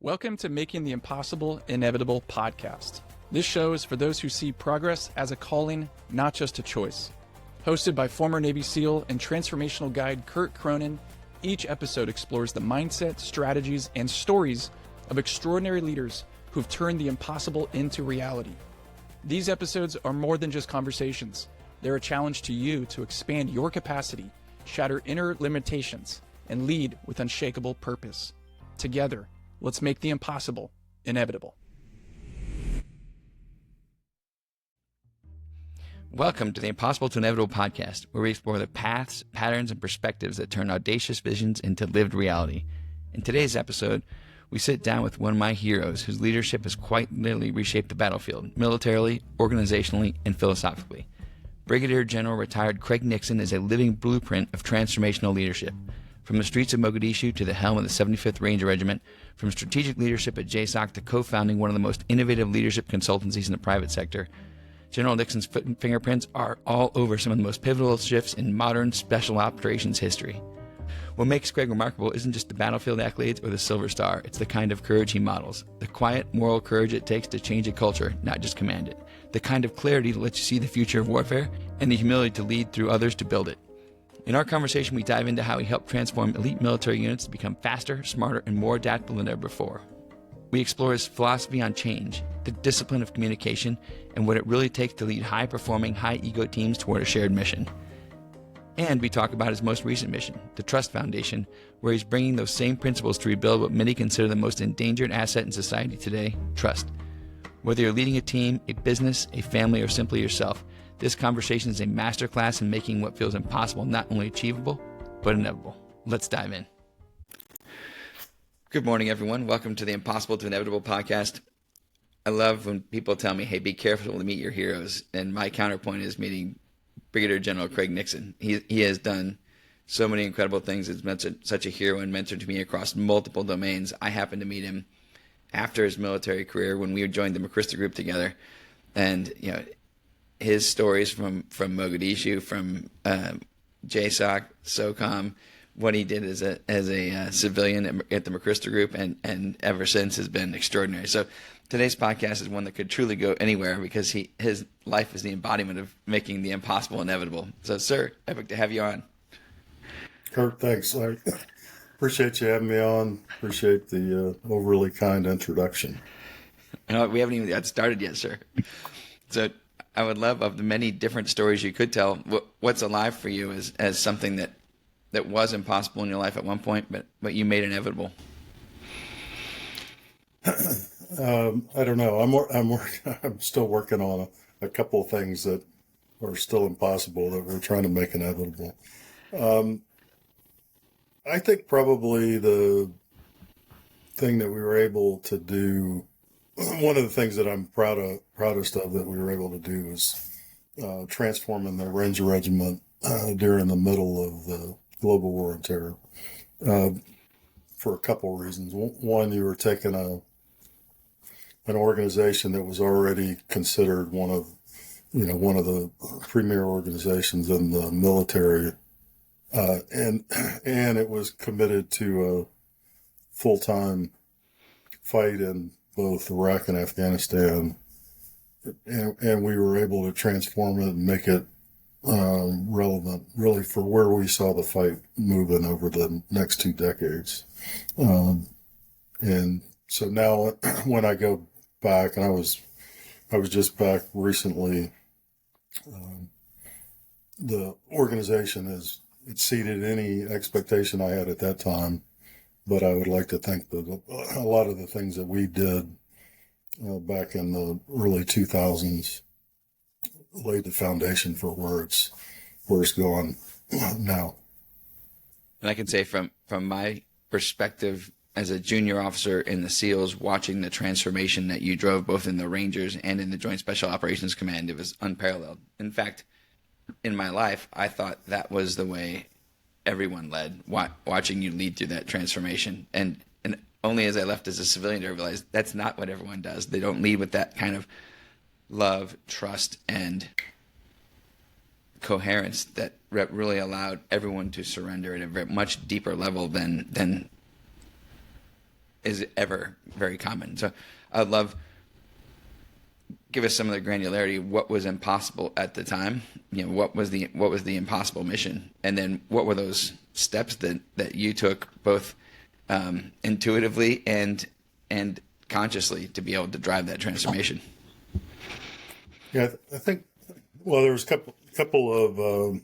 Welcome to Making the Impossible Inevitable podcast. This show is for those who see progress as a calling, not just a choice. Hosted by former Navy SEAL and transformational guide Curt Cronin, each episode explores the mindset, strategies, and stories of extraordinary leaders who've turned the impossible into reality. These episodes are more than just conversations. They're a challenge to you to expand your capacity, shatter inner limitations, and lead with unshakable purpose. Together, let's make the impossible inevitable. Welcome to the Impossible to Inevitable podcast, where we explore the paths, patterns, and perspectives that turn audacious visions into lived reality. In today's episode, we sit down with one of my heroes whose leadership has quite literally reshaped the battlefield, militarily, organizationally, and philosophically. Brigadier General retired Craig Nixon is a living blueprint of transformational leadership. From the streets of Mogadishu to the helm of the 75th Ranger Regiment, from strategic leadership at JSOC to co-founding one of the most innovative leadership consultancies in the private sector, General Nixon's fingerprints are all over some of the most pivotal shifts in modern special operations history. What makes Craig remarkable isn't just the battlefield accolades or the Silver Star, it's the kind of courage he models. The quiet, moral courage it takes to change a culture, not just command it. The kind of clarity that lets you see the future of warfare, and the humility to lead through others to build it. In our conversation, we dive into how he helped transform elite military units to become faster, smarter, and more adaptable than ever before. We explore his philosophy on change, the discipline of communication, and what it really takes to lead high-performing, high-ego teams toward a shared mission. And we talk about his most recent mission, the Trust Foundation, where he's bringing those same principles to rebuild what many consider the most endangered asset in society today, trust. Whether you're leading a team, a business, a family, or simply yourself, this conversation is a masterclass in making what feels impossible not only achievable, but inevitable. Let's dive in. Good morning, everyone. Welcome to the Impossible to Inevitable podcast. I love when people tell me, hey, be careful to meet your heroes. And my counterpoint is meeting Brigadier General Craig Nixon. He has done so many incredible things. He's been such a hero and mentor to me across multiple domains. I happened to meet him after his military career when we joined the McChrystal group together. And, you know, his stories from Mogadishu, from JSOC, SOCOM, what he did as a civilian at the McChrystal group, and ever since has been extraordinary. So today's podcast is one that could truly go anywhere because his life is the embodiment of making the impossible inevitable. So, sir, epic to have you on. Curt, thanks. I appreciate you having me on. Appreciate the overly kind introduction. We haven't even got started yet, sir. So I would love, of the many different stories you could tell, what's alive for you as something that was impossible in your life at one point, but you made inevitable. I don't know. I'm still working on a couple of things that are still impossible that we're trying to make inevitable. I think probably the thing that we were able to do, one of the things that I'm proudest of that we were able to do was transforming the Ranger Regiment during the middle of the global war on terror for a couple of reasons. One, you were taking an organization that was already considered one of the premier organizations in the military, and it was committed to a full-time fight in both Iraq and Afghanistan, and we were able to transform it and make it relevant, really, for where we saw the fight moving over the next 2 decades. And so now, when I go back, and I was just back recently, the organization has exceeded any expectation I had at that time. But I would like to think that a lot of the things that we did back in the early 2000s laid the foundation for where it's gone now. And I can say from my perspective as a junior officer in the SEALs, watching the transformation that you drove both in the Rangers and in the Joint Special Operations Command, it was unparalleled. In fact, in my life, I thought that was the way everyone led, watching you lead through that transformation. And only as I left as a civilian to realize that's not what everyone does. They don't lead with that kind of love, trust, and coherence that really allowed everyone to surrender at a very much deeper level than is ever very common. So I'd love, give us some of the granularity. What was impossible at the time? What was the impossible mission? And then what were those steps that you took both intuitively and consciously to be able to drive that transformation? Yeah, I think, well, there was a couple of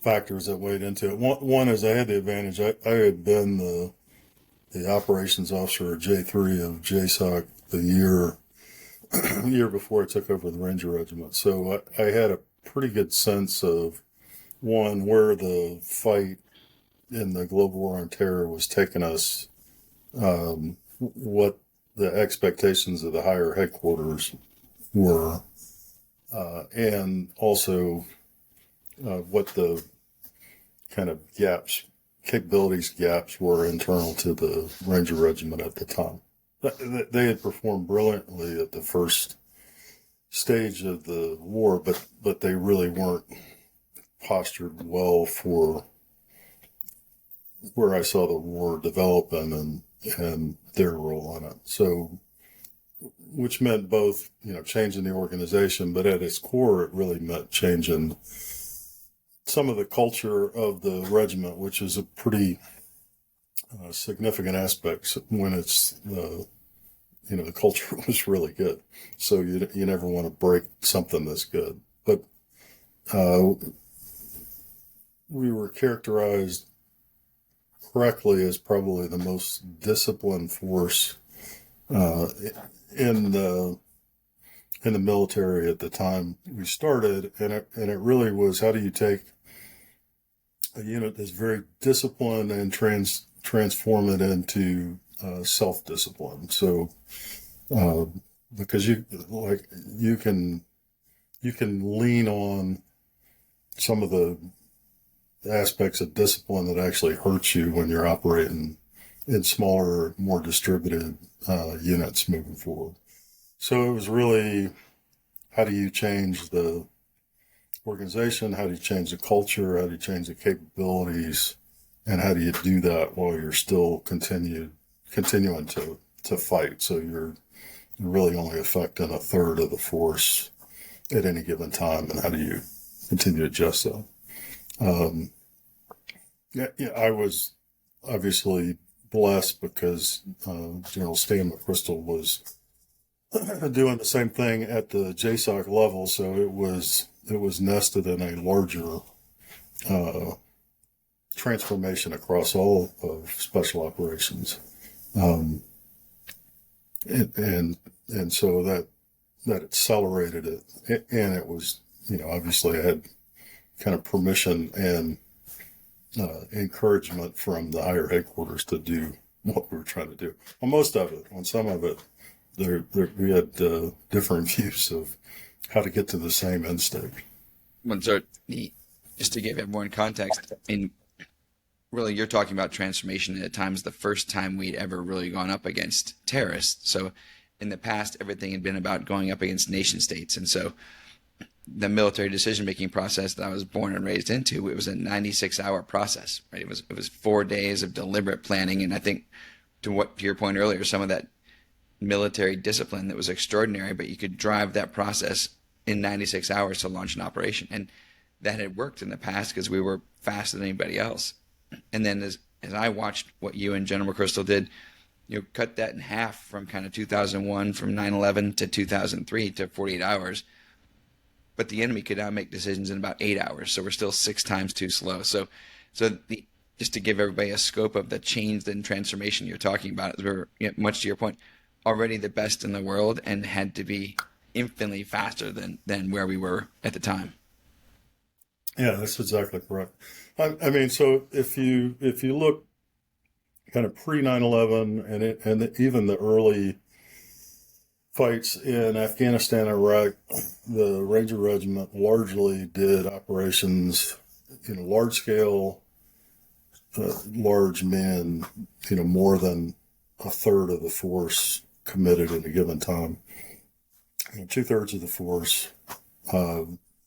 factors that weighed into it. One is I had the advantage. I had been the operations officer at J3 of JSOC the year before I took over the Ranger Regiment. So I had a pretty good sense of, one, where the fight in the global war on terror was taking us, what the expectations of the higher headquarters were, and also what the kind of capabilities gaps were internal to the Ranger Regiment at the time. They had performed brilliantly at the first stage of the war, but they really weren't postured well for where I saw the war developing and their role in it. So, which meant both, changing the organization, but at its core, it really meant changing some of the culture of the regiment, which is a pretty significant aspect when it's the culture was really good. So you never want to break something that's good. But we were characterized correctly as probably the most disciplined force in the military at the time we started, and it really was, how do you take a unit that's very disciplined and transform it into self-discipline? So because you can lean on some of the aspects of discipline that actually hurts you when you're operating in smaller, more distributed units moving forward. So it was really, how do you change the organization? How do you change the culture? How do you change the capabilities? And how do you do that while you're still continuing to fight? So you're really only affecting a third of the force at any given time. And how do you continue to adjust that? I was obviously blessed because General Stan McChrystal was doing the same thing at the JSOC level, so it was nested in a larger transformation across all of special operations, and so that accelerated it, and it was obviously I had kind of permission and encouragement from the higher headquarters to do what we were trying to do. On most of it, on some of it, we had different views of how to get to the same end state. Well, so just to give everyone context, really you're talking about transformation at times the first time we'd ever really gone up against terrorists. So in the past, everything had been about going up against nation states. And so the military decision-making process that I was born and raised into, it was a 96-hour process, right? It was 4 days of deliberate planning. And I think to your point earlier, some of that military discipline that was extraordinary, but you could drive that process in 96 hours to launch an operation. And that had worked in the past because we were faster than anybody else. And then as I watched what you and General McChrystal did, cut that in half from kind of 2001, from 9/11 to 2003 to 48 hours. But the enemy could now make decisions in about 8 hours. So we're still 6 times too slow. So just to give everybody a scope of the change and transformation you're talking about, we were, much to your point, already the best in the world and had to be infinitely faster than where we were at the time. Yeah, that's exactly correct. I mean, so if you look kind of pre 9/11 and even the early fights in Afghanistan, Iraq, the Ranger Regiment largely did operations, large scale, large men, more than a third of the force committed at a given time. 2/3 of the force,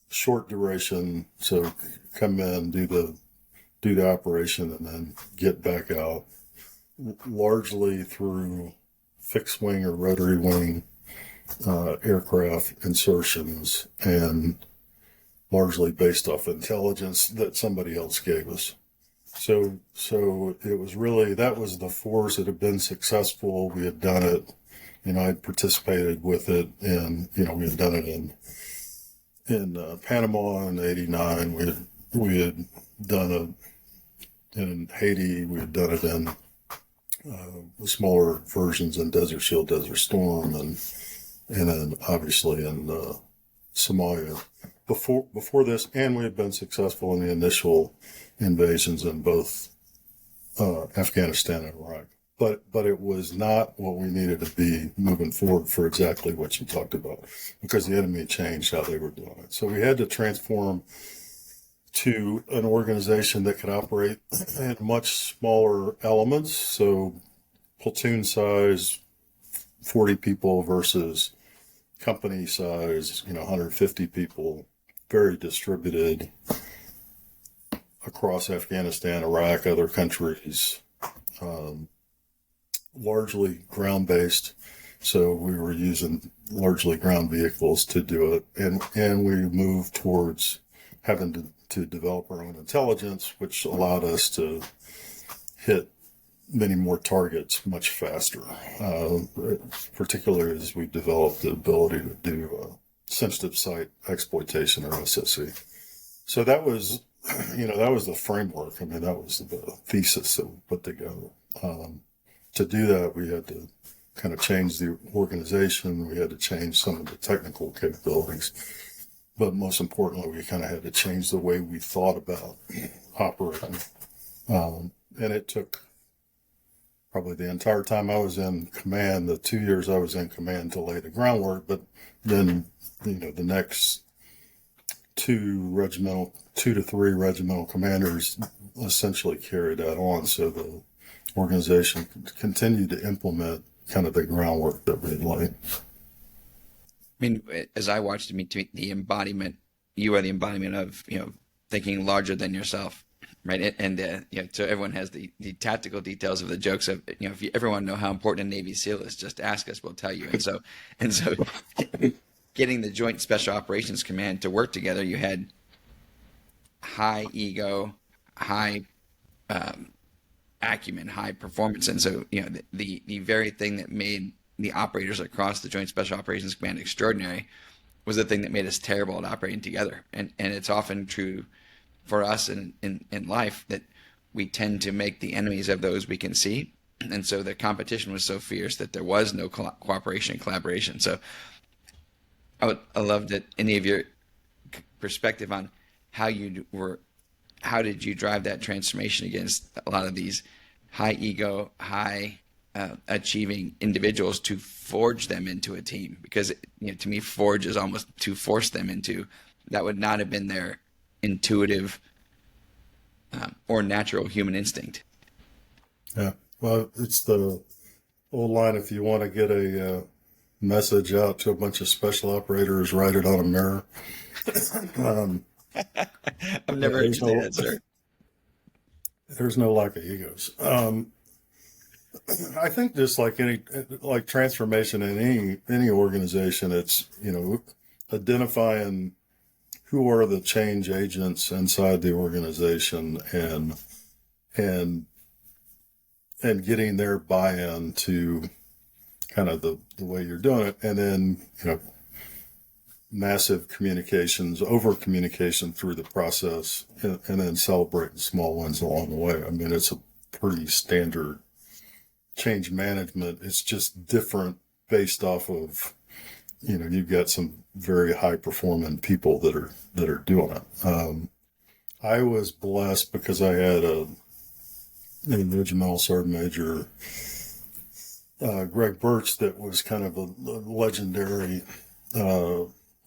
short duration, so come in, do the operation, and then get back out. largely through fixed wing or rotary wing aircraft insertions, and largely based off intelligence that somebody else gave us. So it was really, that was the force that had been successful. We had done it, I'd participated with it, and we had done it in Panama in '89. We had done it in Haiti. We had done it in smaller versions in Desert Shield, Desert Storm, and then obviously in Somalia before this, and we had been successful in the initial invasions in both Afghanistan and Iraq. But it was not what we needed to be moving forward for exactly what you talked about, because the enemy changed how they were doing it. So we had to transform to an organization that could operate in much smaller elements. So platoon size, 40 people versus company size, 150 people, very distributed across Afghanistan, Iraq, other countries, largely ground-based. So we were using largely ground vehicles to do it. And we moved towards having to develop our own intelligence, which allowed us to hit many more targets much faster, particularly as we developed the ability to do sensitive site exploitation, or SSE. So that was, that was the framework. I mean, that was the thesis that we put together. To do that, we had to kind of change the organization. We had to change some of the technical capabilities. But most importantly, we kind of had to change the way we thought about operating. And it took probably the entire time I was in command, the 2 years I was in command, to lay the groundwork. But then, the next 2 to 3 regimental commanders essentially carried that on. So the organization continued to implement kind of the groundwork that we had laid. I mean, as I watched the embodiment, you are the embodiment of, thinking larger than yourself, right? And so everyone has the tactical details of the jokes of, if you ever want to know how important a Navy SEAL is, just ask us, we'll tell you. And so getting the Joint Special Operations Command to work together, you had high ego, high acumen, high performance. And so, the very thing that made the operators across the Joint Special Operations Command extraordinary was the thing that made us terrible at operating together. And it's often true for us in life that we tend to make the enemies of those we can see. And so the competition was so fierce that there was no cooperation and collaboration. So I love that any of your perspective on how did you drive that transformation against a lot of these high ego, high achieving individuals to forge them into a team? Because to me, forge is almost to force them into. That would not have been their intuitive or natural human instinct. Yeah, well, it's the old line: if you want to get a message out to a bunch of special operators, write it on a mirror. I've never heard you say that, sir. There's no lack of egos. I think just like transformation in any organization, it's, identifying who are the change agents inside the organization and getting their buy-in to kind of the way you're doing it. And then, massive communications, over communication through the process, and then celebrating small wins along the way. I mean, it's a pretty standard change management. It's just different based off of, you've got some very high performing people that are doing it. I was blessed because I had an regimental sergeant major, Greg Birch, that was kind of a legendary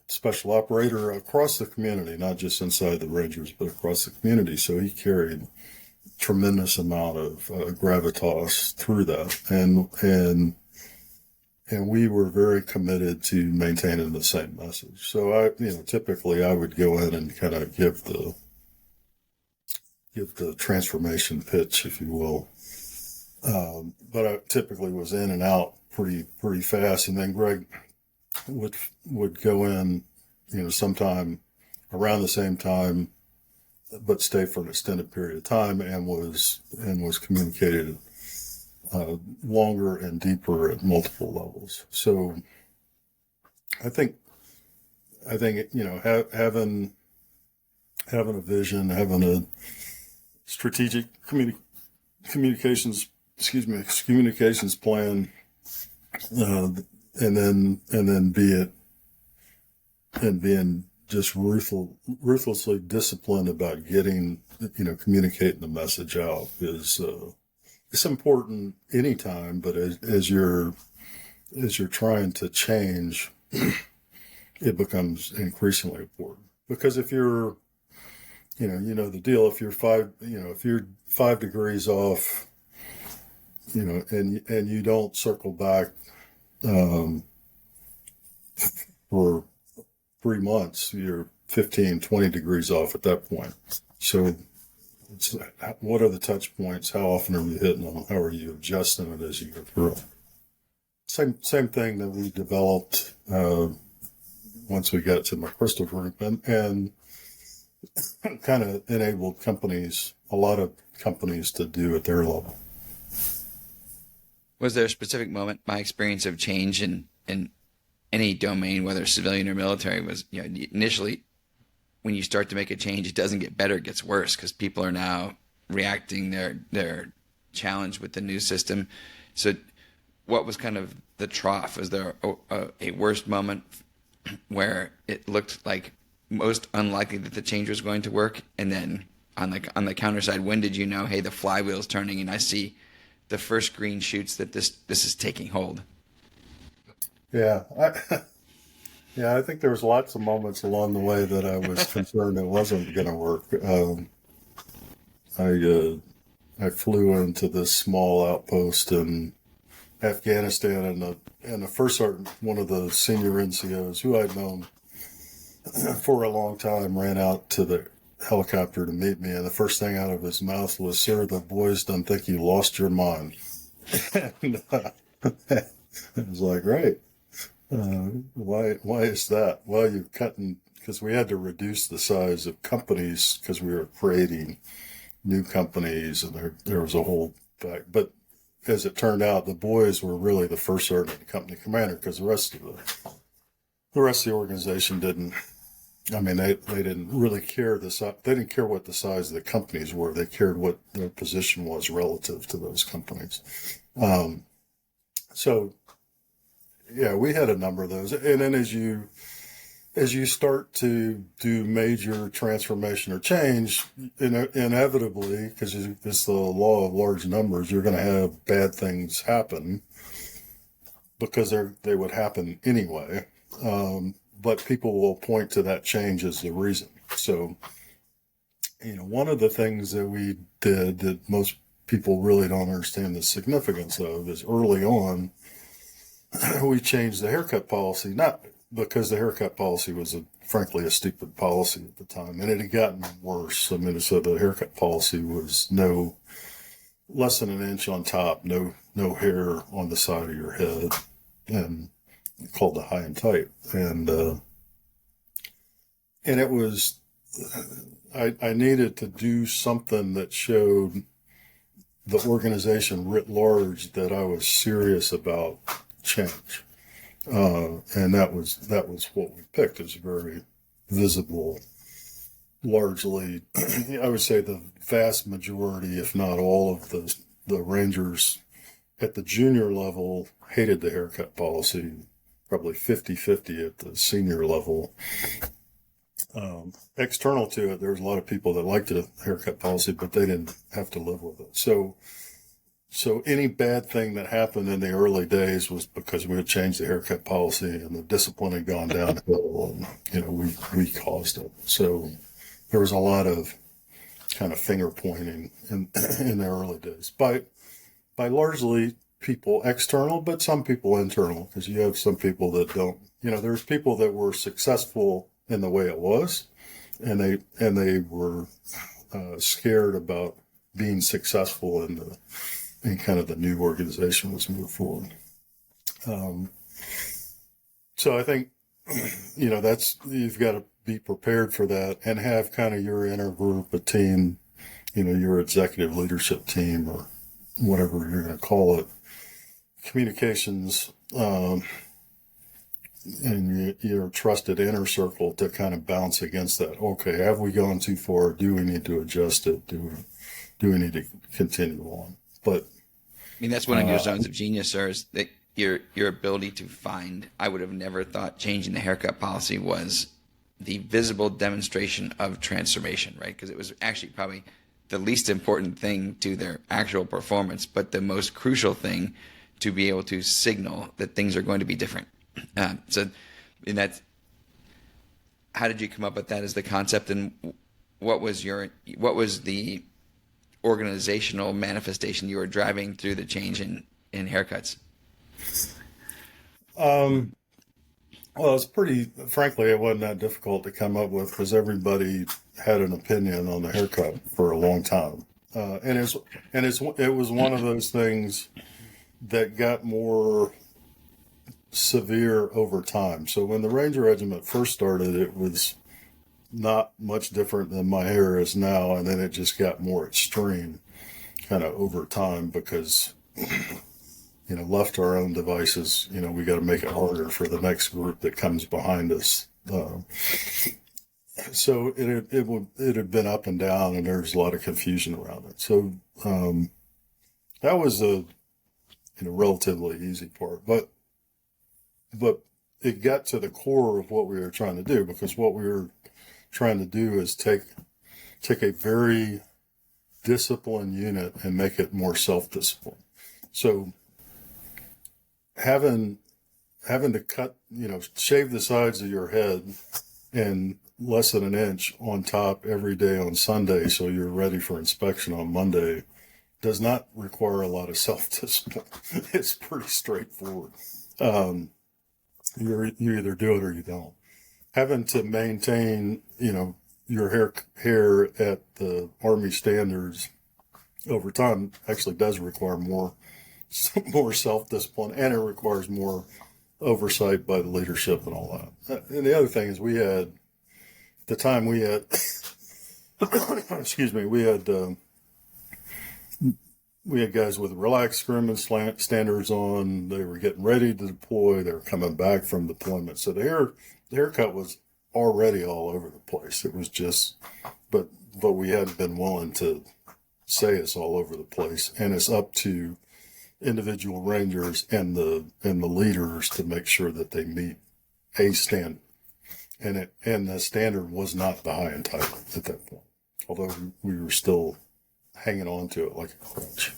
special operator across the community, not just inside the Rangers, but across the community. So he carried tremendous amount of gravitas through that, and we were very committed to maintaining the same message. So typically I would go in and kind of give the transformation pitch, if you will, But I typically was in and out pretty fast. And then Greg would go in, sometime around the same time, but stay for an extended period of time, and was communicated longer and deeper at multiple levels. So I think having a vision, having a strategic communications plan, and then being just ruthlessly disciplined about communicating the message out is it's important anytime, but as you're trying to change, it becomes increasingly important. Because if you're the deal, if you're 5 degrees off, and you don't circle back for 3 months, you're 15, 20 degrees off at that point. So what are the touch points? How often are you hitting them? How are you adjusting it as you go through? Same thing that we developed once we got to my crystal group, and kind of enabled a lot of companies to do at their level. Was there a specific moment, my experience of change in any domain, whether civilian or military, was, initially when you start to make a change, it doesn't get better, it gets worse, because people are now reacting, they're challenged with the new system. So what was kind of the trough? Was there a worst moment where it looked like most unlikely that the change was going to work? And then on the counter side, when did you know, hey, the flywheel's turning and I see the first green shoots that this is taking hold? Yeah. I think there was lots of moments along the way that I was concerned it wasn't going to work. I flew into this small outpost in Afghanistan, and the first sergeant, one of the senior NCOs who I'd known for a long time, ran out to the helicopter to meet me, and the first thing out of his mouth was, "Sir, the boys don't think you lost your mind." And I was like, "Right. Why is that?" "Well, you're cutting," because we had to reduce the size of companies because we were creating new companies, and there was a whole fact. But as it turned out, the boys were really the first sergeant and company commander, because the rest of the organization didn't. I mean, they didn't really care they didn't care what the size of the companies were. They cared what their position was relative to those companies. So yeah, we had a number of those. And then as you start to do major transformation or change, inevitably, because it's the law of large numbers, you're going to have bad things happen, because they would happen anyway. But people will point to that change as the reason. So, one of the things that we did that most people really don't understand the significance of is, early on, we changed the haircut policy, not because the haircut policy was frankly a stupid policy at the time, and it had gotten worse. I mean, so the haircut policy was no less than an inch on top, no hair on the side of your head, and called the high and tight. And it was, I needed to do something that showed the organization writ large that I was serious about change. And that was what we picked. It was very visible, largely. I would say the vast majority, if not all of the Rangers at the junior level hated the haircut policy, probably 50-50 at the senior level. External to it, there was a lot of people that liked the haircut policy, but they didn't have to live with it. So any bad thing that happened in the early days was because we had changed the haircut policy and the discipline had gone downhill, and we caused it. So there was a lot of kind of finger pointing in the early days by largely people external, but some people internal, because you have some people that don't. There's people that were successful in the way it was, and they were scared about being successful in kind of the new organization was moved forward. So I think, that's, you've got to be prepared for that and have kind of your inner group, a team, your executive leadership team or whatever you're going to call it, communications, and your trusted inner circle to kind of bounce against that. Okay, have we gone too far? Do we need to adjust it? Do we need to continue on? But that's one of your zones of genius, sir, is that your ability to find. I would have never thought changing the haircut policy was the visible demonstration of transformation, right? Because it was actually probably the least important thing to their actual performance, but the most crucial thing to be able to signal that things are going to be different. So how did you come up with that as the concept, and what was the organizational manifestation you were driving through the change in haircuts? Well, frankly, it wasn't that difficult to come up with because everybody had an opinion on the haircut for a long time. And it was one of those things that got more severe over time. So when the Ranger Regiment first started, it was not much different than my hair is now. And then it just got more extreme kind of over time because, left to our own devices, we got to make it harder for the next group that comes behind us. So it had been up and down, and there's a lot of confusion around it. So that was a relatively easy part, but it got to the core of what we were trying to do, because what we were trying to do is take a very disciplined unit and make it more self-disciplined. So having to cut, shave the sides of your head and less than an inch on top every day on Sunday so you're ready for inspection on Monday does not require a lot of self-discipline. It's pretty straightforward. You either do it or you don't. Having to maintain, your hair at the Army standards over time actually does require more self-discipline, and it requires more oversight by the leadership and all that. And the other thing is we had excuse me, we had guys with relaxed scrimmage standards on. They were getting ready to deploy. They were coming back from deployment. So the haircut was already all over the place. It was just, but we hadn't been willing to say it's all over the place. And it's up to individual Rangers and the leaders to make sure that they meet a standard. And the standard was not the high entitlement at that point, although we were still hanging on to it like a crutch.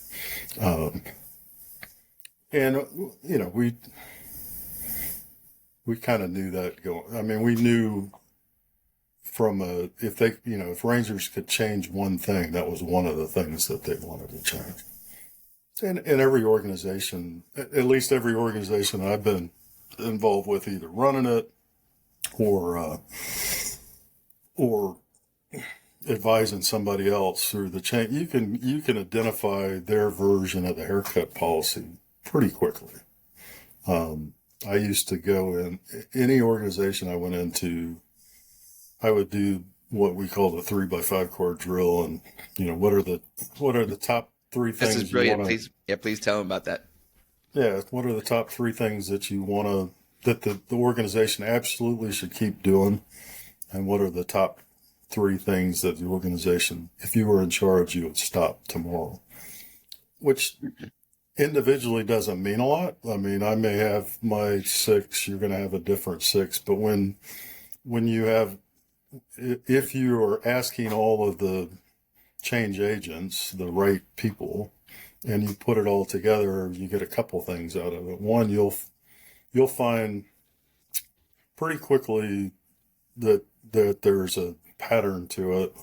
We kind of knew that going. I mean, we knew if Rangers could change one thing, that was one of the things that they wanted to change. And every organization, at least every organization I've been involved with, either running it or advising somebody else through the change, you can identify their version of the haircut policy pretty quickly. I used to go in any organization I went into, I would do what we call the 3x5 cord drill, and what are the top three things. This is brilliant. Please tell them about that. Yeah, what are the top three things that you want that the organization absolutely should keep doing, and what are the top three things that the organization, if you were in charge, you would stop tomorrow? Which individually doesn't mean a lot. I mean, I may have my 6, you're going to have a different 6, but when you have, if you are asking all of the change agents, the right people, and you put it all together, you get a couple things out of it. One, you'll find pretty quickly that there's a pattern to it.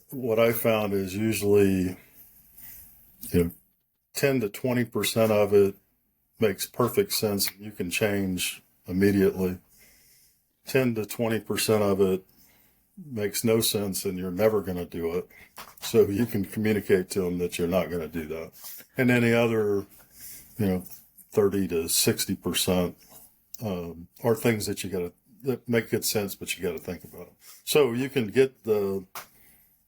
What I found is usually 10 to 20% of it makes perfect sense. You can change immediately. 10 to 20% of it makes no sense and you're never going to do it. So you can communicate to them that you're not going to do that. And any other, 30 to 60% are things that that make good sense, but you got to think about them. So you can get the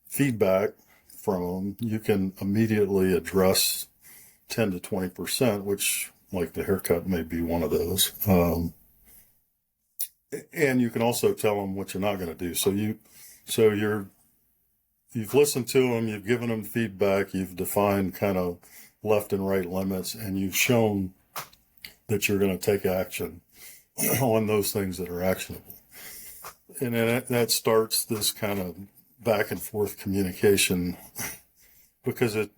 feedback from them. You can immediately address 10 to 20%, which, like the haircut, may be one of those. And you can also tell them what you're not going to do. You've listened to them, you've given them feedback, you've defined kind of left and right limits, and you've shown that you're going to take action on those things that are actionable. And then that starts this kind of back and forth communication, because it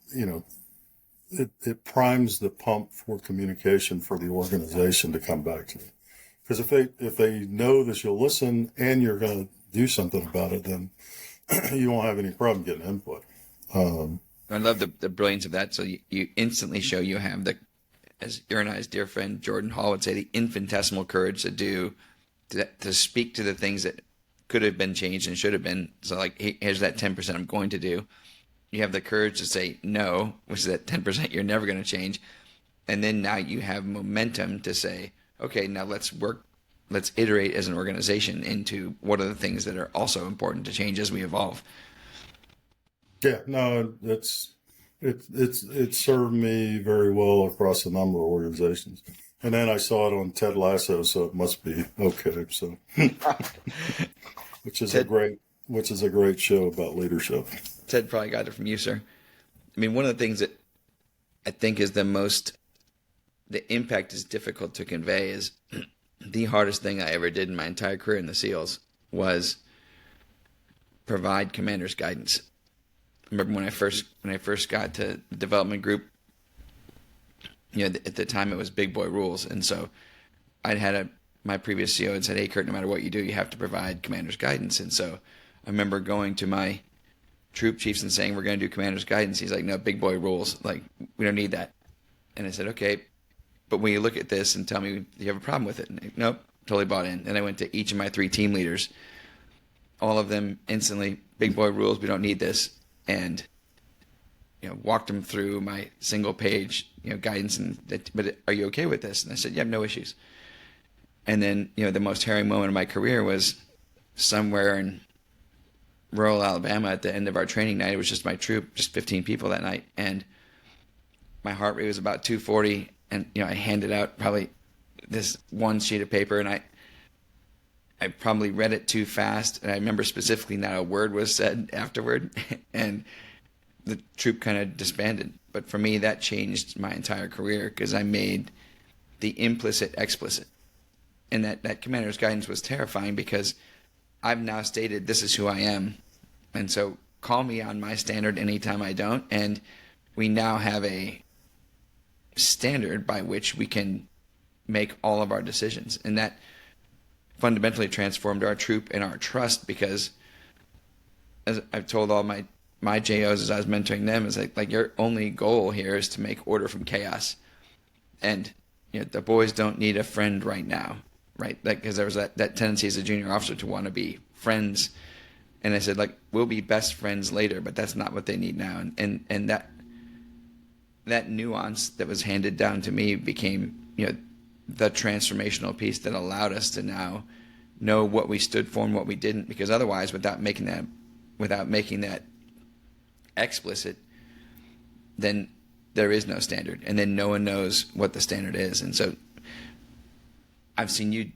primes the pump for communication for the organization to come back to you. Because if they know that you'll listen and you're going to do something about it, then you won't have any problem getting input. I love the brilliance of that. So you instantly show you have as your and I's dear friend Jordan Hall would say, the infinitesimal courage to speak to the things that could have been changed and should have been. So like, here's that 10% I'm going to do. You have the courage to say no, which is that 10% you're never going to change. And then now you have momentum to say, okay, now let's iterate as an organization into what are the things that are also important to change as we evolve. Yeah, no, it served me very well across a number of organizations. And then I saw it on Ted Lasso, so it must be okay. So, which is a great show about leadership. Ted probably got it from you, sir. I mean, one of the things that I think is the impact is difficult to convey is the hardest thing I ever did in my entire career in the SEALs was provide commanders guidance. I remember when I first got to the development group, at the time it was big boy rules. And so I'd had my previous CEO had said, hey, Curt, no matter what you do, you have to provide commanders guidance. And so I remember going to my troop chiefs and saying, we're going to do commanders guidance. He's like, no, big boy rules. Like, we don't need that. And I said, okay, but when you look at this and tell me, do you have a problem with it? And nope, totally bought in. And I went to each of my 3 team leaders, all of them instantly, big boy rules, we don't need this. And, walked them through my single page, guidance. But are you okay with this? And I said, yeah, no issues. And then, the most harrowing moment of my career was somewhere in rural Alabama at the end of our training night. It was just my troop, just 15 people that night. And my heart rate was about 240. And, I handed out probably this one sheet of paper, and I probably read it too fast. And I remember specifically not a word was said afterward. And the troop kind of disbanded. But for me, that changed my entire career, because I made the implicit explicit. And that commander's guidance was terrifying, because I've now stated this is who I am. And so call me on my standard anytime I don't. And we now have a standard by which we can make all of our decisions. And that fundamentally transformed our troop and our trust, because as I've told all my JOs as I was mentoring them, is like your only goal here is to make order from chaos. And the boys don't need a friend right now, right? Because there was that tendency as a junior officer to want to be friends. And I said, we'll be best friends later, but that's not what they need now. And that nuance that was handed down to me became, the transformational piece that allowed us to now know what we stood for and what we didn't. Because otherwise, without making that explicit, then there is no standard, and then no one knows what the standard is. And so I've seen you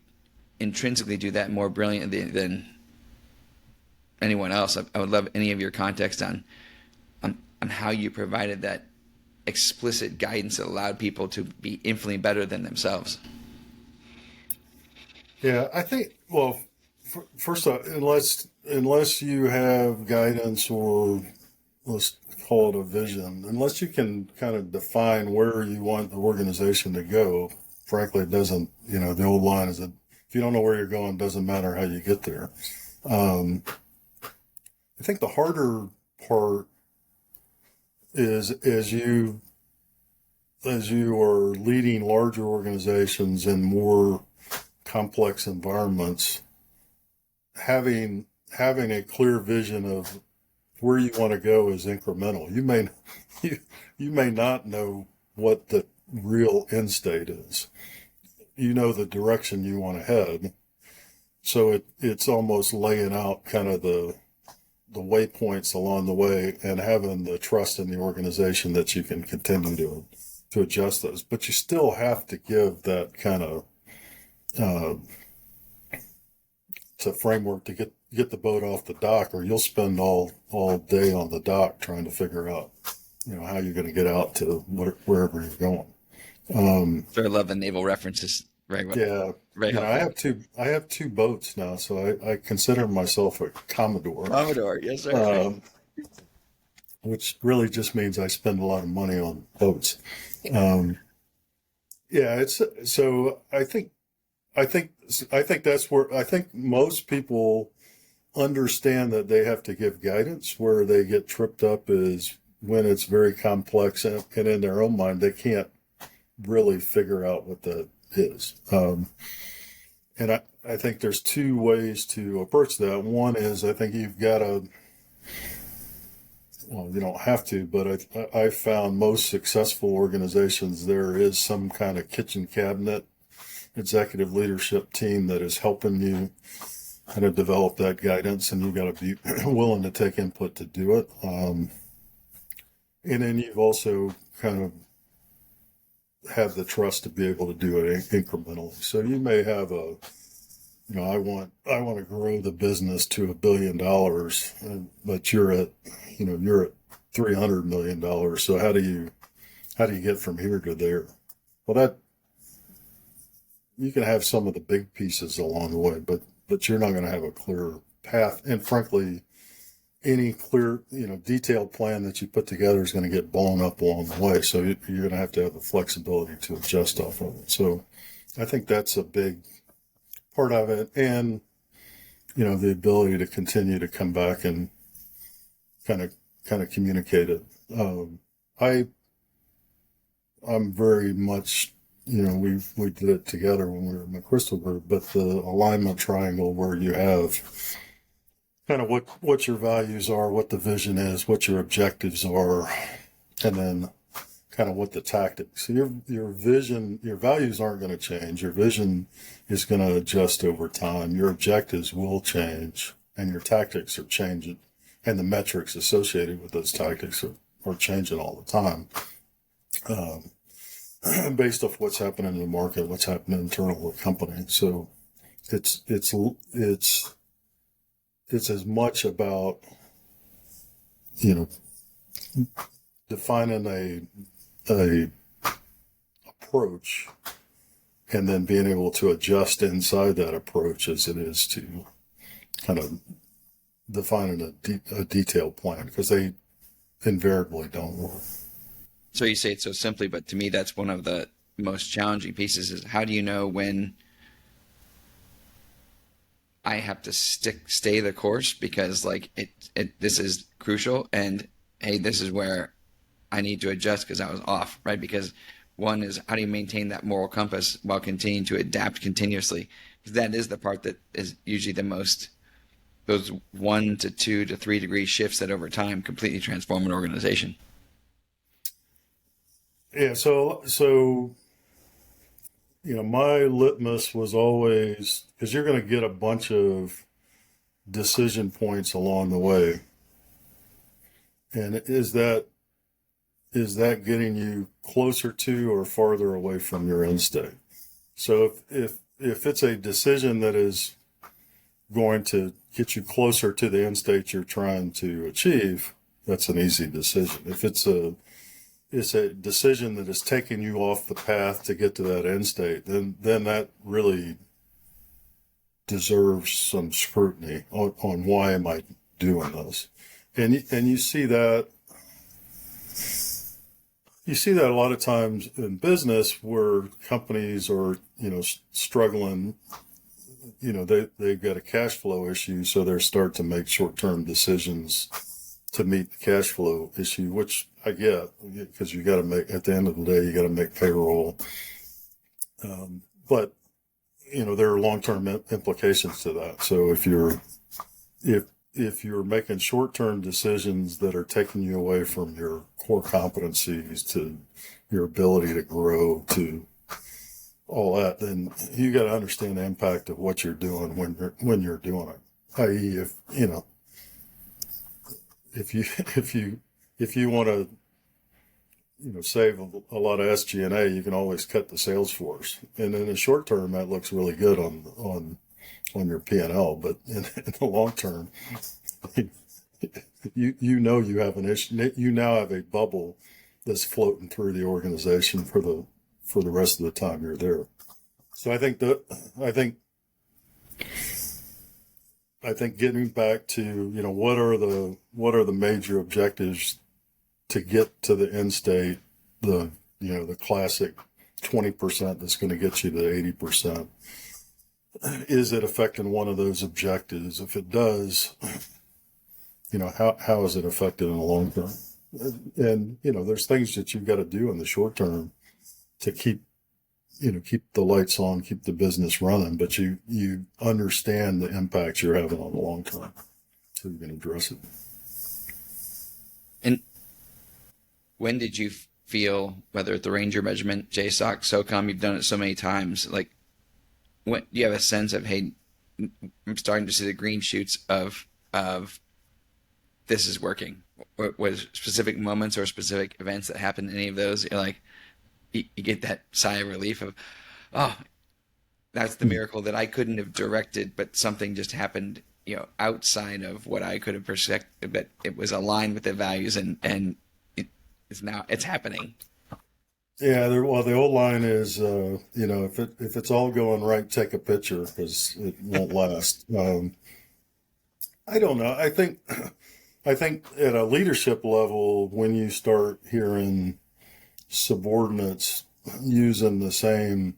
intrinsically do that more brilliantly than anyone else. I would love any of your context on how you provided that explicit guidance that allowed people to be infinitely better than themselves. Yeah, I think, well, first off, unless you have guidance, or let's call it a vision, unless you can kind of define where you want the organization to go, frankly, it doesn't, the old line is that if you don't know where you're going, it doesn't matter how you get there. I think the harder part is as you are leading larger organizations in more complex environments, having having a clear vision of where you want to go is incremental. You may not know what the real end state is. You know the direction you want to head. So it's almost laying out kind of the waypoints along the way and having the trust in the organization that you can continue to adjust those. But you still have to give that kind of it's a framework to get the boat off the dock, or you'll spend all day on the dock trying to figure out, how you're going to get out to wherever you're going. So I love the naval references. Right. Yeah. Right. I have two boats now, so I consider myself a Commodore. Commodore, yes, sir. Which really just means I spend a lot of money on boats. It's so I think that's where I think most people understand that they have to give guidance. Where they get tripped up is when it's very complex and in their own mind they can't really figure out what that is. And I think there's two ways to approach that. One is I think you've got to, well, you don't have to, but I found most successful organizations, there is some kind of kitchen cabinet executive leadership team that is helping you kind of develop that guidance, and you've got to be willing to take input to do it. And then you've also kind of have the trust to be able to do it incrementally. So you may have I want to grow the business to $1 billion, but you're at $300 million. So how do you get from here to there? Well, that you can have some of the big pieces along the way, but you're not going to have a clear path. And frankly, any clear, detailed plan that you put together is going to get blown up along the way. So you're going to have the flexibility to adjust off of it. So I think that's a big part of it. And, the ability to continue to come back and kind of communicate it. I'm very much, we did it together when we were in the Crystal Group, but the alignment triangle where you have kind of what your values are, what the vision is, what your objectives are, and then kind of what the tactics. So your vision, your values aren't going to change. Your vision is going to adjust over time. Your objectives will change, and your tactics are changing, and the metrics associated with those tactics are changing all the time, based off what's happening in the market, what's happening internal to the company. So it's as much about, defining a approach and then being able to adjust inside that approach as it is to kind of defining a detailed plan, because they invariably don't work. So you say it so simply, but to me, that's one of the most challenging pieces is how do you know when I have to stay the course because this is crucial, and hey, this is where I need to adjust because I was off, right? Because one is how do you maintain that moral compass while continuing to adapt continuously? Because that is the part that is usually the most, those 1 to 2 to 3 degree shifts that over time completely transform an organization. Yeah. So my litmus was always, because you're going to get a bunch of decision points along the way. And is that getting you closer to or farther away from your end state? So if it's a decision that is going to get you closer to the end state you're trying to achieve, that's an easy decision. If it's a decision that is taking you off the path to get to that end state, then that really deserves some scrutiny on why am I doing this. And you see that a lot of times in business where companies are, struggling, they've got a cash flow issue, so they start to make short-term decisions to meet the cash flow issue, which I get, because you got to make, at the end of the day, you got to make payroll. But, there are long-term implications to that. So if you're if you're making short-term decisions that are taking you away from your core competencies to your ability to grow to all that, then you got to understand the impact of what you're doing when you're doing it. I.e., if you want to save a lot of SG&A, you can always cut the sales force, and in the short term that looks really good on your P&L, but in the long term, you have an issue. You now have a bubble that's floating through the organization for the rest of the time you're there. So I think getting back to what are the major objectives to get to the end state, the classic 20% that's going to get you to 80%. Is it affecting one of those objectives? If it does, how is it affected in the long term? And there's things that you've got to do in the short term to keep the lights on, keep the business running, but you understand the impact you're having on the long term, so you can address it. And when did you feel, whether at the Ranger Regiment, JSOC, SOCOM, you've done it so many times, like, when do you have a sense of, hey, I'm starting to see the green shoots of this is working? Was specific moments or specific events that happened in any of those? You're like, you get that sigh of relief of, oh, that's the miracle that I couldn't have directed, but something just happened, outside of what I could have perceived, but it was aligned with the values, and it's happening. Yeah, the old line is, if it's all going right, take a picture because it won't last. I don't know. I think at a leadership level, when you start hearing subordinates using the same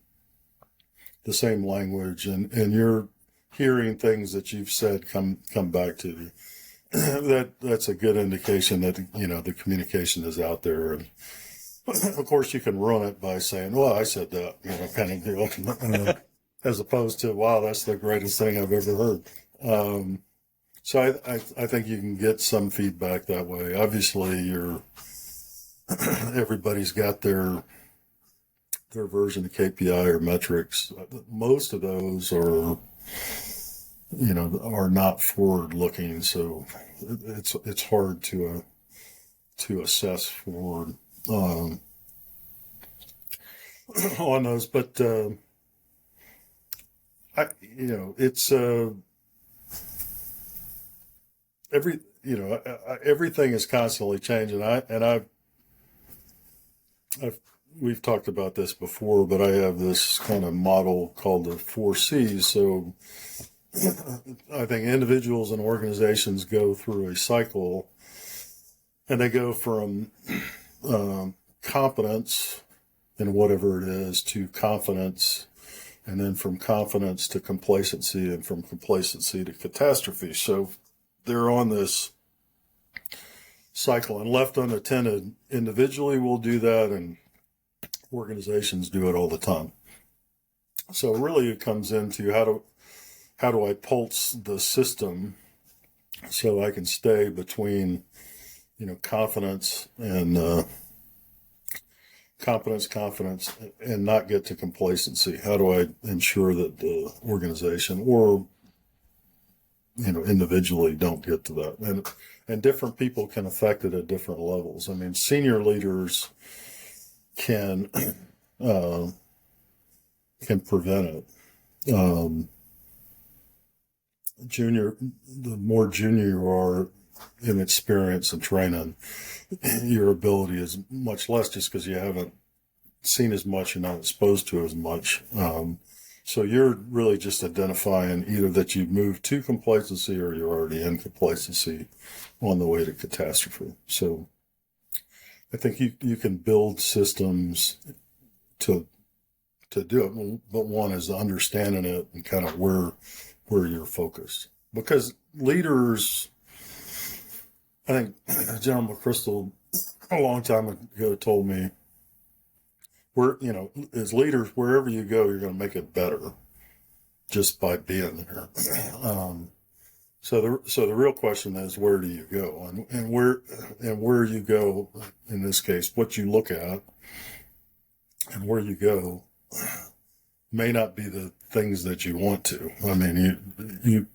language, and you're hearing things that you've said come back to you, that's a good indication that the communication is out there. And of course, you can ruin it by saying, "Well, I said that," kind of deal, as opposed to, "Wow, that's the greatest thing I've ever heard." So I think you can get some feedback that way. Obviously, everybody's got their version of KPI or metrics. Most of those are not forward looking, so it's hard to assess forward on those, but it's everything is constantly changing. We've talked about this before, but I have this kind of model called the 4 C's. So I think individuals and organizations go through a cycle, and they go from competence in whatever it is to confidence, and then from confidence to complacency, and from complacency to catastrophe. So they're on this cycle, and left unattended, individually we'll do that, and organizations do it all the time. So really it comes into how do I pulse the system so I can stay between confidence and confidence and not get to complacency? How do I ensure that the organization or individually don't get to that? And different people can affect it at different levels. I mean, senior leaders can prevent it. The more junior you are in experience and training, your ability is much less, just because you haven't seen as much and not exposed to as much. So you're really just identifying either that you've moved to complacency or you're already in complacency on the way to catastrophe. So I think you can build systems to do it, but one is understanding it and kind of where you're focused. Because leaders, I think General McChrystal a long time ago told me, as leaders, wherever you go, you're going to make it better just by being there. So the real question is, where do you go, and where you go in this case, what you look at and where you go may not be the things that you want to. I mean,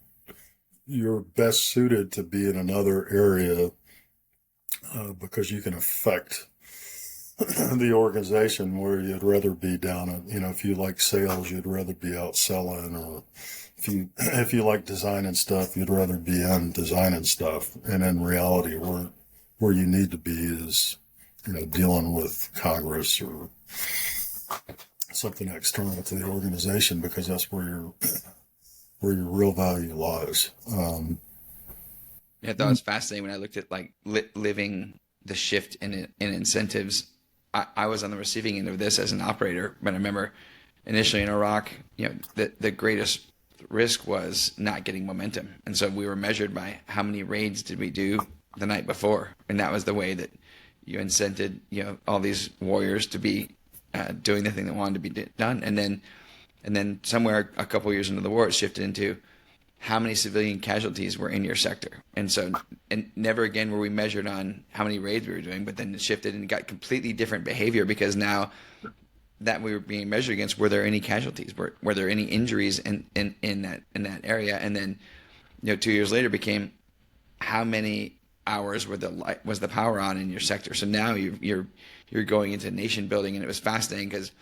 you're best suited to be in another area because you can affect the organization where you'd rather be down at, if you like sales, you'd rather be out selling, or if you like designing stuff, you'd rather be in designing stuff. And in reality, where you need to be is, dealing with Congress or something external to the organization, because that's where your real value lies. I thought it was fascinating when I looked at living the shift in incentives. I was on the receiving end of this as an operator, but I remember initially in Iraq, the greatest risk was not getting momentum. And so we were measured by how many raids did we do the night before. And that was the way that you incented, all these warriors to be doing the thing that wanted to be done. And then somewhere a couple years into the war, it shifted into how many civilian casualties were in your sector. And so, and never again were we measured on how many raids we were doing, but then it shifted and got completely different behavior, because now that we were being measured against, were there any casualties? Were there any injuries in that area? And then, 2 years later became how many hours was the power on in your sector? So now you're going into nation building, and it was fascinating because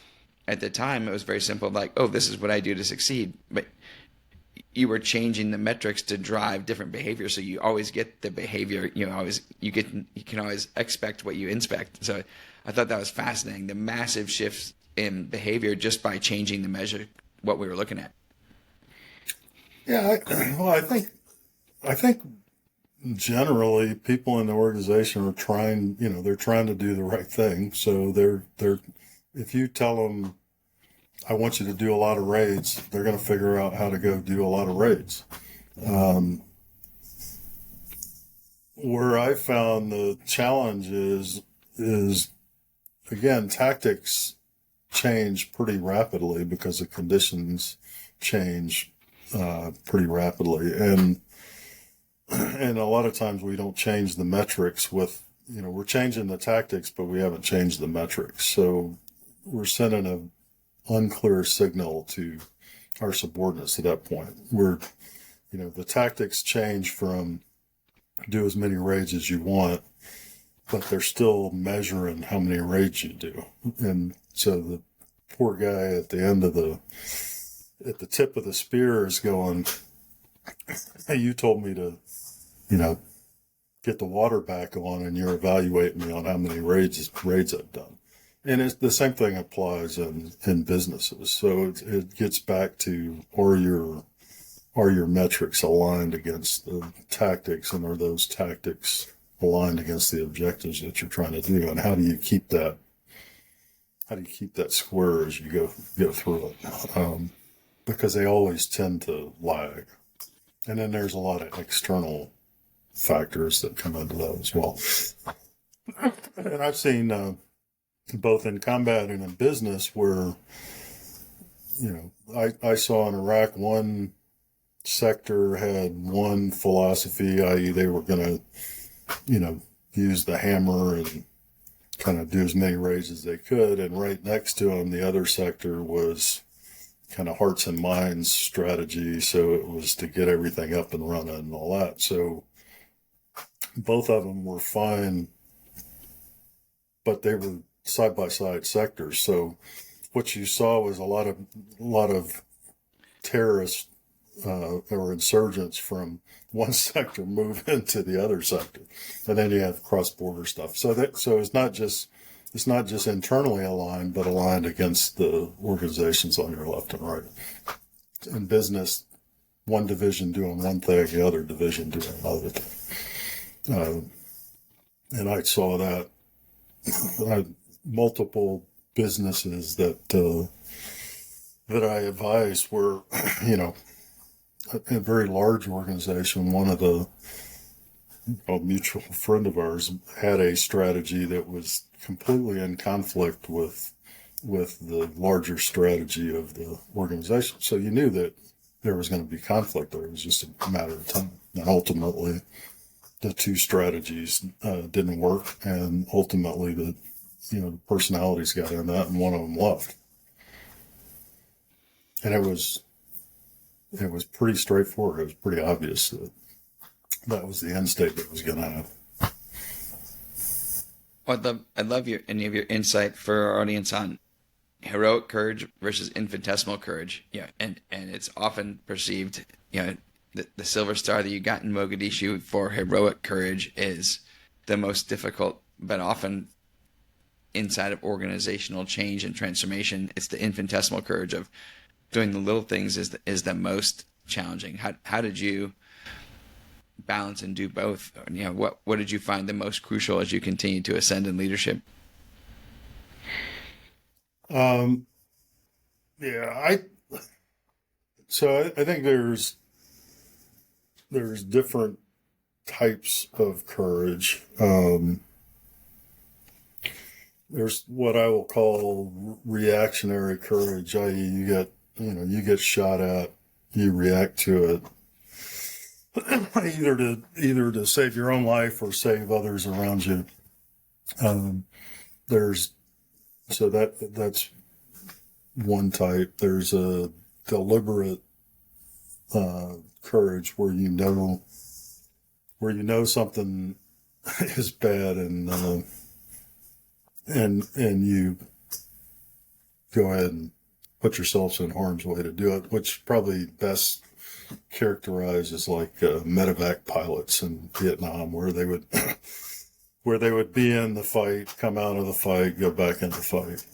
at the time it was very simple, like, oh, this is what I do to succeed. But you were changing the metrics to drive different behavior, so you always get the behavior. You can always expect what you inspect. So I thought that was fascinating, the massive shifts in behavior just by changing the measure, what we were looking at. Yeah, I think generally people in the organization are trying, they're trying to do the right thing. So they're if you tell them, I want you to do a lot of raids, they're going to figure out how to go do a lot of raids. Where I found the challenge is again, tactics change pretty rapidly because the conditions change pretty rapidly. And a lot of times we don't change the metrics with, we're changing the tactics, but we haven't changed the metrics. So we're sending a unclear signal to our subordinates at that point. The tactics change from do as many raids as you want, but they're still measuring how many raids you do. And so the poor guy at the tip of the spear is going, hey, you told me to, get the water back on, and you're evaluating me on how many raids I've done. And it's the same thing applies in businesses. So it gets back to, are your metrics aligned against the tactics, and are those tactics aligned against the objectives that you're trying to do? And how do you keep that square as you go through it? Because they always tend to lag. And then there's a lot of external factors that come into that as well. And I've seen both in combat and in business where, I saw in Iraq one sector had one philosophy, i.e. they were going to, use the hammer and kind of do as many raids as they could. And right next to them, the other sector was kind of hearts and minds strategy. So it was to get everything up and running and all that. So both of them were fine, but they were side-by-side sectors. So what you saw was a lot of terrorists or insurgents from one sector move into the other sector, and then you have cross-border stuff. So it's not just internally aligned, but aligned against the organizations on your left and right. In business, one division doing one thing, the other division doing another thing. And I saw that. Multiple businesses that I advised were, a very large organization. One of a mutual friend of ours had a strategy that was completely in conflict with the larger strategy of the organization. So you knew that there was going to be conflict there. It was just a matter of time. And ultimately, the two strategies didn't work, and ultimately the personalities got in that, and one of them left. And it was pretty straightforward. It was pretty obvious that that was the end state that was going to happen. Well, I'd love any of your insight for our audience on heroic courage versus infinitesimal courage. And it's often perceived, the silver star that you got in Mogadishu for heroic courage is the most difficult, but often inside of organizational change and transformation, it's the infinitesimal courage of doing the little things is the most challenging. How did you balance and do both? What did you find the most crucial as you continue to ascend in leadership? I think there's different types of courage. There's what I will call reactionary courage, i.e. you get shot at, you react to it, either to save your own life or save others around you. That's one type. There's a deliberate courage where you know something is bad, and you go ahead and put yourselves in harm's way to do it, which probably best characterizes like medevac pilots in Vietnam, where they would be in the fight, come out of the fight, go back in the fight.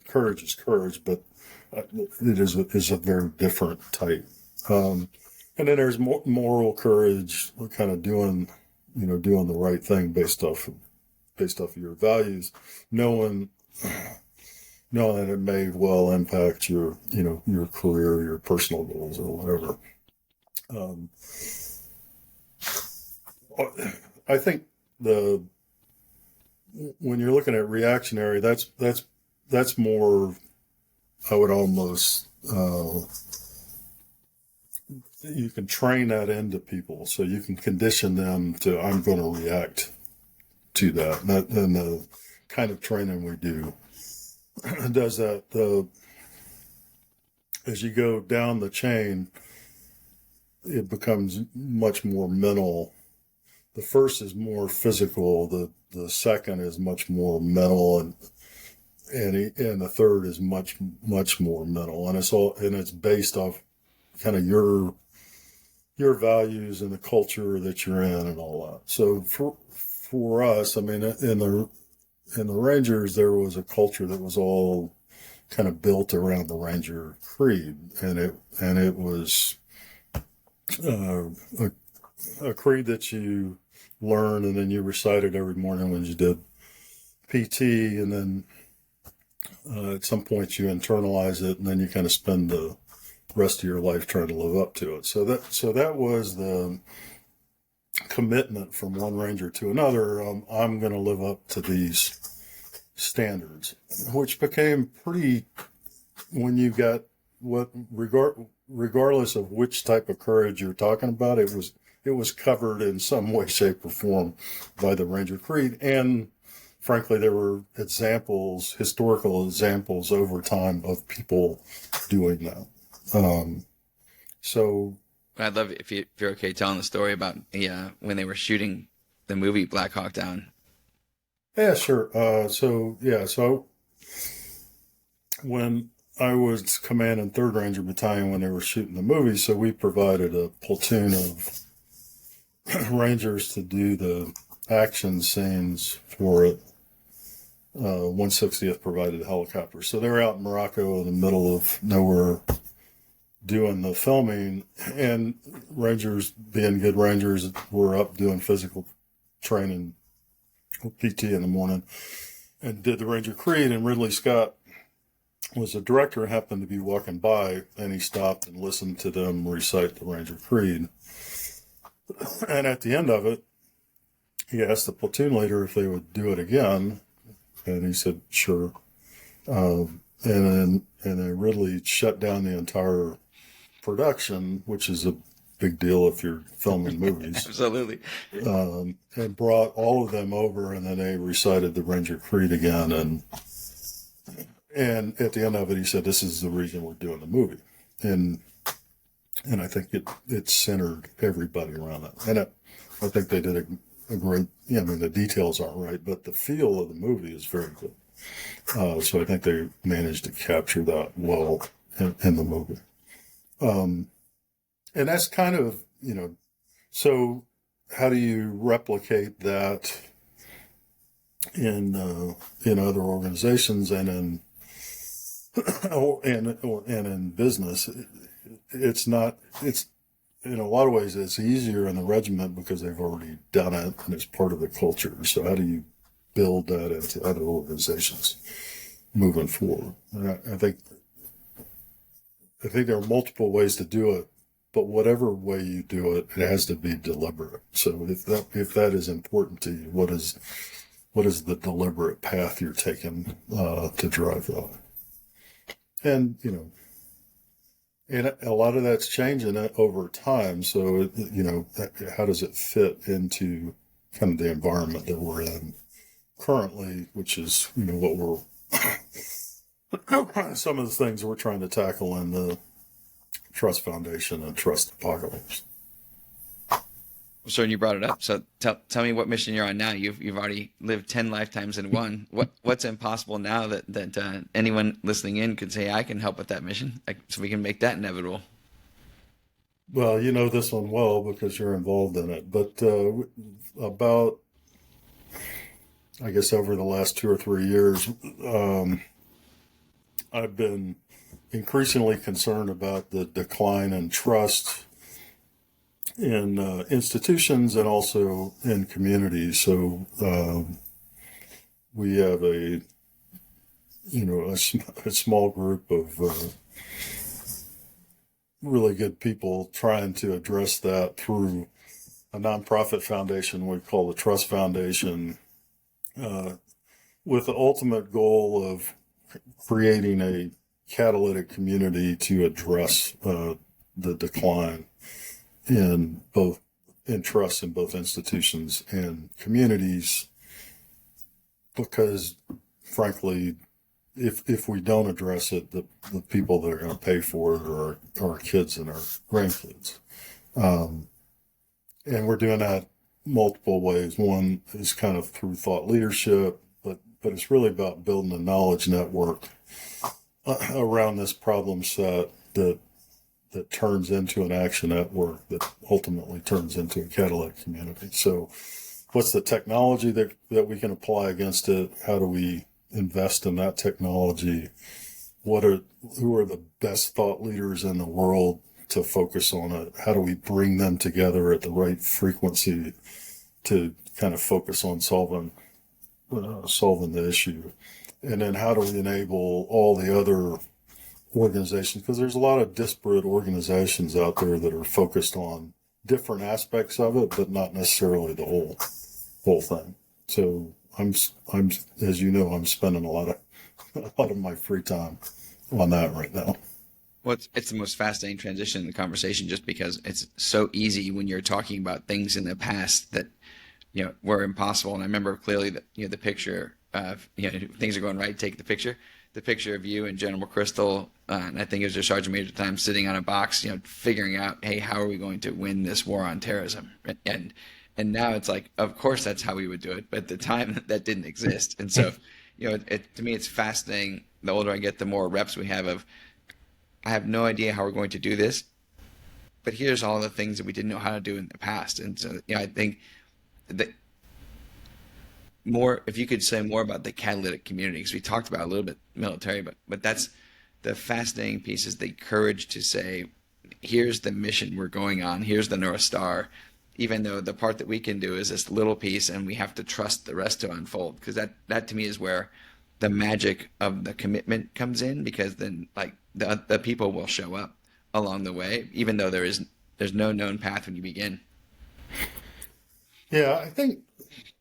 Courage is courage, but it is a very different type. And then there's moral courage, kind of doing the right thing based off of your values, knowing that it may well impact your career, your personal goals, or whatever. I think when you're looking at reactionary, that's more, I would almost, you can train that into people, so you can condition them to, I'm going to react to that. And the kind of training we do does that. As you go down the chain, it becomes much more mental. The first is more physical. The second is much more mental, and the third is much more mental. And it's based off kind of your values and the culture that you're in and all that. So for us, I mean, in the Rangers, there was a culture that was all kind of built around the Ranger Creed, and it was a creed that you learn and then you recited every morning when you did PT, and then at some point you internalize it, and then you kind of spend the rest of your life trying to live up to it. So that was the commitment from one Ranger to another. I'm going to live up to these standards, which became pretty, when you got regardless of which type of courage you're talking about, it was covered in some way, shape, or form by the Ranger Creed. And frankly, there were historical examples over time of people doing that. So I'd love if you're okay telling the story about when they were shooting the movie Black Hawk Down. Yeah, sure. So when I was commanding 3rd Ranger Battalion when they were shooting the movie, so we provided a platoon of Rangers to do the action scenes for it. 160th provided a helicopter. So they were out in Morocco in the middle of nowhere doing the filming, and Rangers, being good Rangers, were up doing physical training, PT in the morning, and did the Ranger Creed. And Ridley Scott was the director, happened to be walking by, and he stopped and listened to them recite the Ranger Creed. And at the end of it, he asked the platoon leader if they would do it again, and he said, sure. then Ridley shut down the entire production, which is a big deal if you're filming movies. Absolutely. And brought all of them over, and then they recited the Ranger Creed again. And at the end of it, he said, "This is the reason we're doing the movie." And I think it centered everybody around that. And I think they did a great, I mean, the details aren't right, but the feel of the movie is very good. So I think they managed to capture that well in the movie. And that's kind of, so how do you replicate that in other organizations and in business? It's in a lot of ways it's easier in the regiment because they've already done it and it's part of the culture. So how do you build that into other organizations moving forward? And I think there are multiple ways to do it, but whatever way you do it, it has to be deliberate. So if that is important to you, what is the deliberate path you're taking to drive that? And and a lot of that's changing over time. So how does it fit into kind of the environment that we're in currently, which is what we're some of the things we're trying to tackle in the Trust Foundation and Trust Apocalypse. So you brought it up. So tell me what mission you're on now. You've already lived 10 lifetimes in one. What's impossible now that anyone listening in could say, I can help with that mission, so we can make that inevitable? Well, you know this one well because you're involved in it. But about, I guess, over the last 2 or 3 years, I've been increasingly concerned about the decline in trust in institutions and also in communities. So we have a small group of really good people trying to address that through a nonprofit foundation we call the Trust Foundation, with the ultimate goal of creating a catalytic community to address the decline in trust in both institutions and communities, because frankly, if we don't address it, the people that are going to pay for it are our kids and our grandkids. And we're doing that multiple ways. One is kind of through thought leadership, but it's really about building a knowledge network around this problem set that turns into an action network that ultimately turns into a catalytic community. So what's the technology that we can apply against it? How do we invest in that technology? Who are the best thought leaders in the world to focus on it? How do we bring them together at the right frequency to kind of focus on solving the issue? And then how do we enable all the other organizations? Because there's a lot of disparate organizations out there that are focused on different aspects of it, but not necessarily the whole thing. So I'm as you know, I'm spending a lot of my free time on that right now. Well, it's the most fascinating transition in the conversation, just because it's so easy when you're talking about things in the past that were impossible. And I remember clearly that the picture of things are going right. Take the picture of you and General McChrystal, and I think it was your Sergeant Major at the time, sitting on a box, figuring out, hey, how are we going to win this war on terrorism? And now it's like, of course, that's how we would do it. But at the time, that didn't exist. And so, to me, it's fascinating. The older I get, the more reps we have of, I have no idea how we're going to do this, but here's all the things that we didn't know how to do in the past. And so, I think that if you could say more about the catalytic community, because we talked about a little bit military, but that's the fascinating piece, is the courage to say, here's the mission we're going on, here's the North Star, even though the part that we can do is this little piece and we have to trust the rest to unfold. Because that to me is where the magic of the commitment comes in, because then the people will show up along the way, even though there's no known path when you begin. Yeah, I think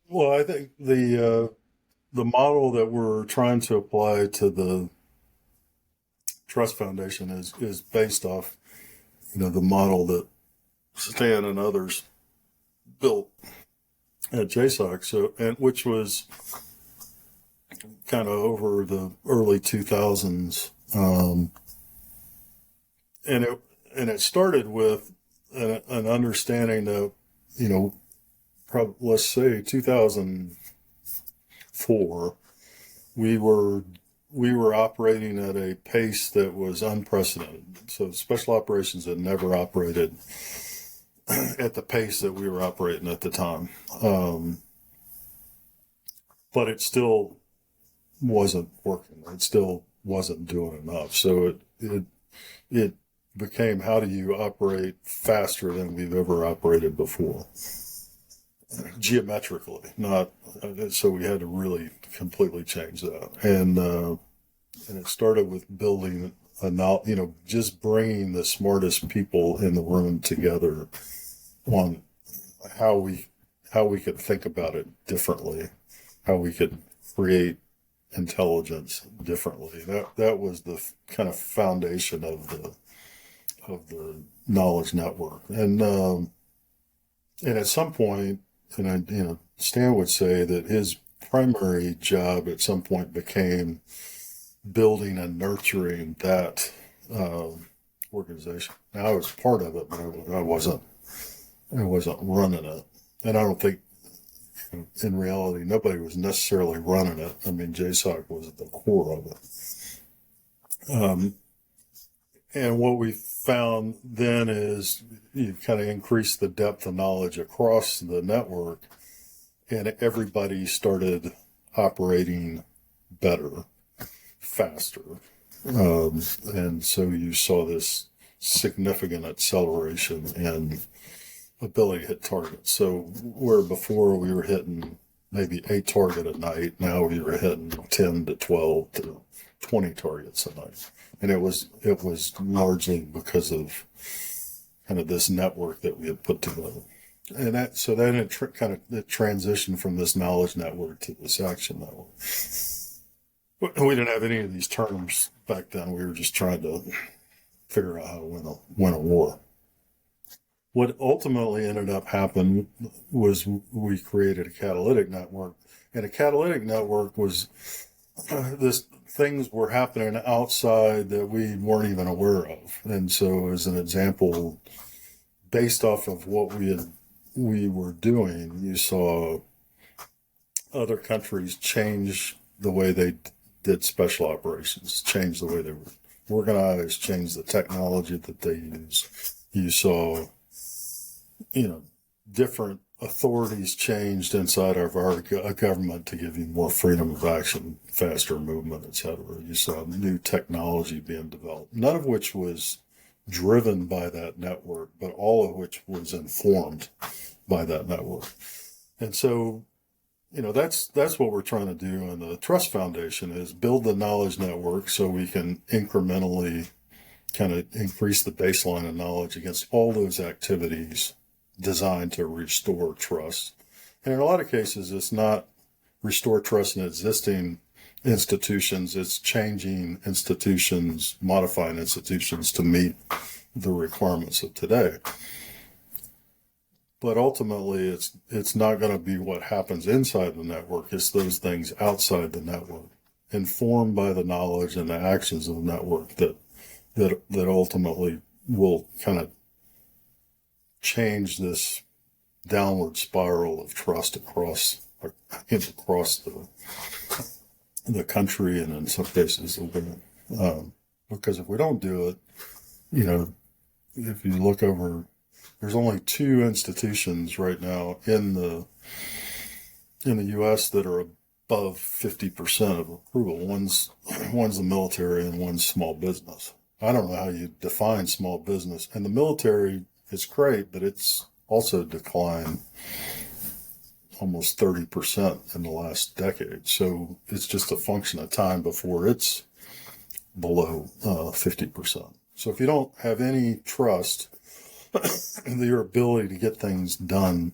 the model that we're trying to apply to the Trust Foundation is based off, the model that Stan and others built at JSOC, which was kind of over the early 2000s, and it started with an understanding that, let's say 2004, we were operating at a pace that was unprecedented. So special operations had never operated at the pace that we were operating at the time. But it still wasn't working. It still wasn't doing enough. So it became, how do you operate faster than we've ever operated before? Geometrically, not, so we had to really completely change that. And it started with building just bringing the smartest people in the room together on how we could think about it differently, how we could create intelligence differently. That was the kind of foundation of the knowledge network. And at some point, Stan would say that his primary job at some point became building and nurturing that organization. Now, I was part of it, but I wasn't running it. And I don't think, in reality, nobody was necessarily running it. I mean, JSOC was at the core of it. And what we found then is you kind of increase the depth of knowledge across the network, and everybody started operating better, faster. And so you saw this significant acceleration in ability to hit targets. So where before we were hitting maybe 8 targets a night, now we were hitting 10 to 12 to 20 targets a night. And it was largely because of kind of this network that we had put together. And then it transitioned from this knowledge network to this action network. We didn't have any of these terms back then. We were just trying to figure out how to win a war. What ultimately ended up happening was we created a catalytic network. And a catalytic network was things were happening outside that we weren't even aware of. And so, as an example, based off of what we were doing, you saw other countries change the way they did special operations, change the way they were organized, change the technology that they use. You saw, different authorities changed inside of our government to give you more freedom of action, faster movement, etc. You saw new technology being developed, none of which was driven by that network, but all of which was informed by that network. And so, that's what we're trying to do in the Trust Foundation, is build the knowledge network so we can incrementally kind of increase the baseline of knowledge against all those activities designed to restore trust. And in a lot of cases, it's not restore trust in existing institutions, it's changing institutions, modifying institutions to meet the requirements of today. But ultimately, it's not going to be what happens inside the network. It's those things outside the network, informed by the knowledge and the actions of the network that ultimately will kind of change this downward spiral of trust across the country, and in some cases the world. Because if we don't do it, if you look over, there's only 2 institutions right now in the U.S. that are above 50% of approval. One's the military and one's small business. I don't know how you define small business. And the military is great, but it's also declined almost 30% in the last decade. So it's just a function of time before it's below 50%. So if you don't have any trust in your ability to get things done,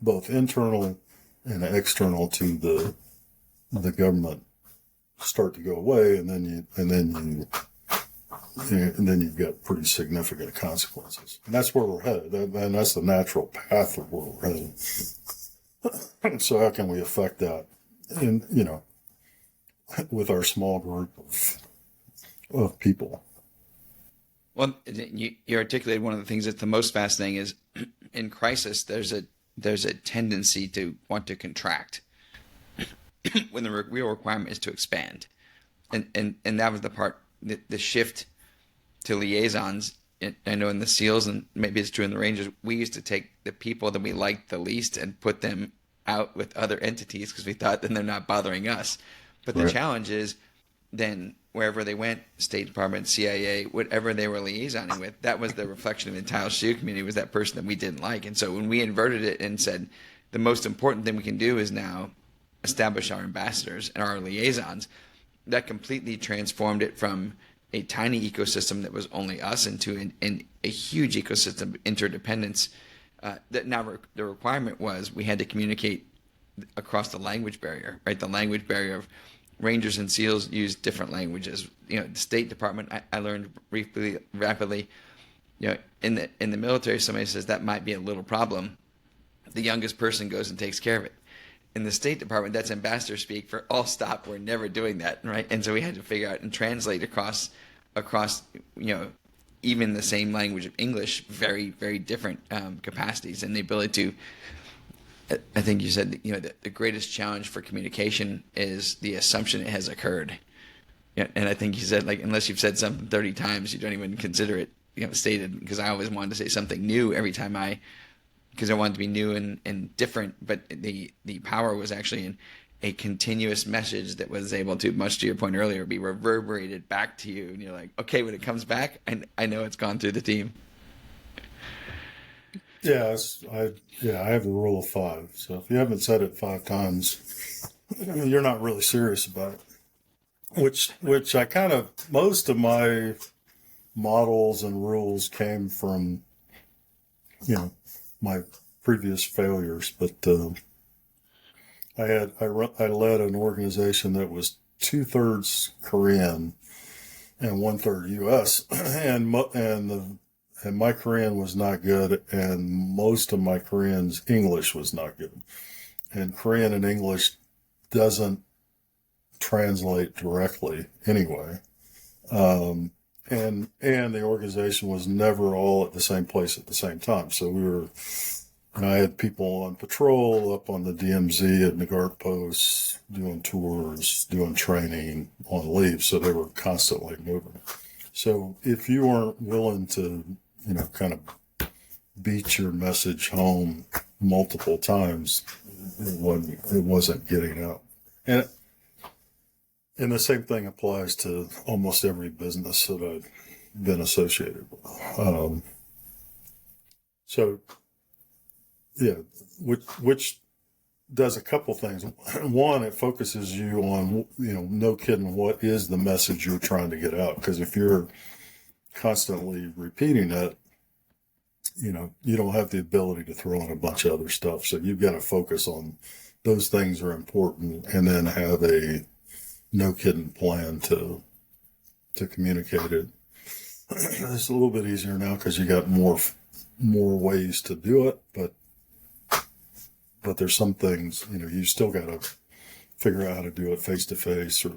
both internal and external to the government start to go away, and then you've got pretty significant consequences. And that's where we're headed, and that's the natural path of where we're headed. So how can we affect that? And with our small group of people. Well, you articulated one of the things that's the most fascinating is in crisis, there's a tendency to want to contract when the real requirement is to expand. And that was the part, the shift to liaisons. I know in the SEALs, and maybe it's true in the Rangers, we used to take the people that we liked the least and put them out with other entities because we thought then they're not bothering us. But the challenge is then wherever they went, State Department, CIA, whatever they were liaisoning with, that was the reflection of the entire SEAL community, was that person that we didn't like. And so when we inverted it and said the most important thing we can do is now establish our ambassadors and our liaisons, that completely transformed it from a tiny ecosystem that was only us into a huge ecosystem of interdependence. That now the requirement was we had to communicate across the language barrier, right? The language barrier of Rangers and SEALs use different languages. The State Department, I learned rapidly. In the military, somebody says that might be a little problem. The youngest person goes and takes care of it. In the State Department, that's ambassador speak for all stop. We're never doing that, right? And so we had to figure out and translate across even the same language of English, very, very different capacities, and the ability to. I think you said the greatest challenge for communication is the assumption it has occurred. And I think you said, unless you've said something 30 times, you don't even consider it stated. Because I always wanted to say something new every time because I wanted to be new and different. But the power was actually in a continuous message that was able to, much to your point earlier, be reverberated back to you. And you're like, okay, when it comes back, I know it's gone through the team. Yeah, I have the rule of 5. So if you haven't said it 5 times, you're not really serious about it. Which I kind of, most of my models and rules came from, my previous failures. But I led an organization that was 2/3 Korean and 1/3 U.S. And my Korean was not good, and most of my Korean's English was not good. And Korean and English doesn't translate directly anyway. And the organization was never all at the same place at the same time. So I had people on patrol up on the DMZ at Nagark Post, doing tours, doing training, on leave. So they were constantly moving. So if you weren't willing to kind of beat your message home multiple times, it wasn't getting out. And the same thing applies to almost every business that I've been associated with. Which does a couple things. One, it focuses you on, no kidding, what is the message you're trying to get out? Because if you're constantly repeating it, you don't have the ability to throw in a bunch of other stuff. So you've got to focus on those things are important, and then have a no kidding plan to communicate it. It's a little bit easier now because you got more ways to do it, but there's some things, you still got to figure out how to do it face to face or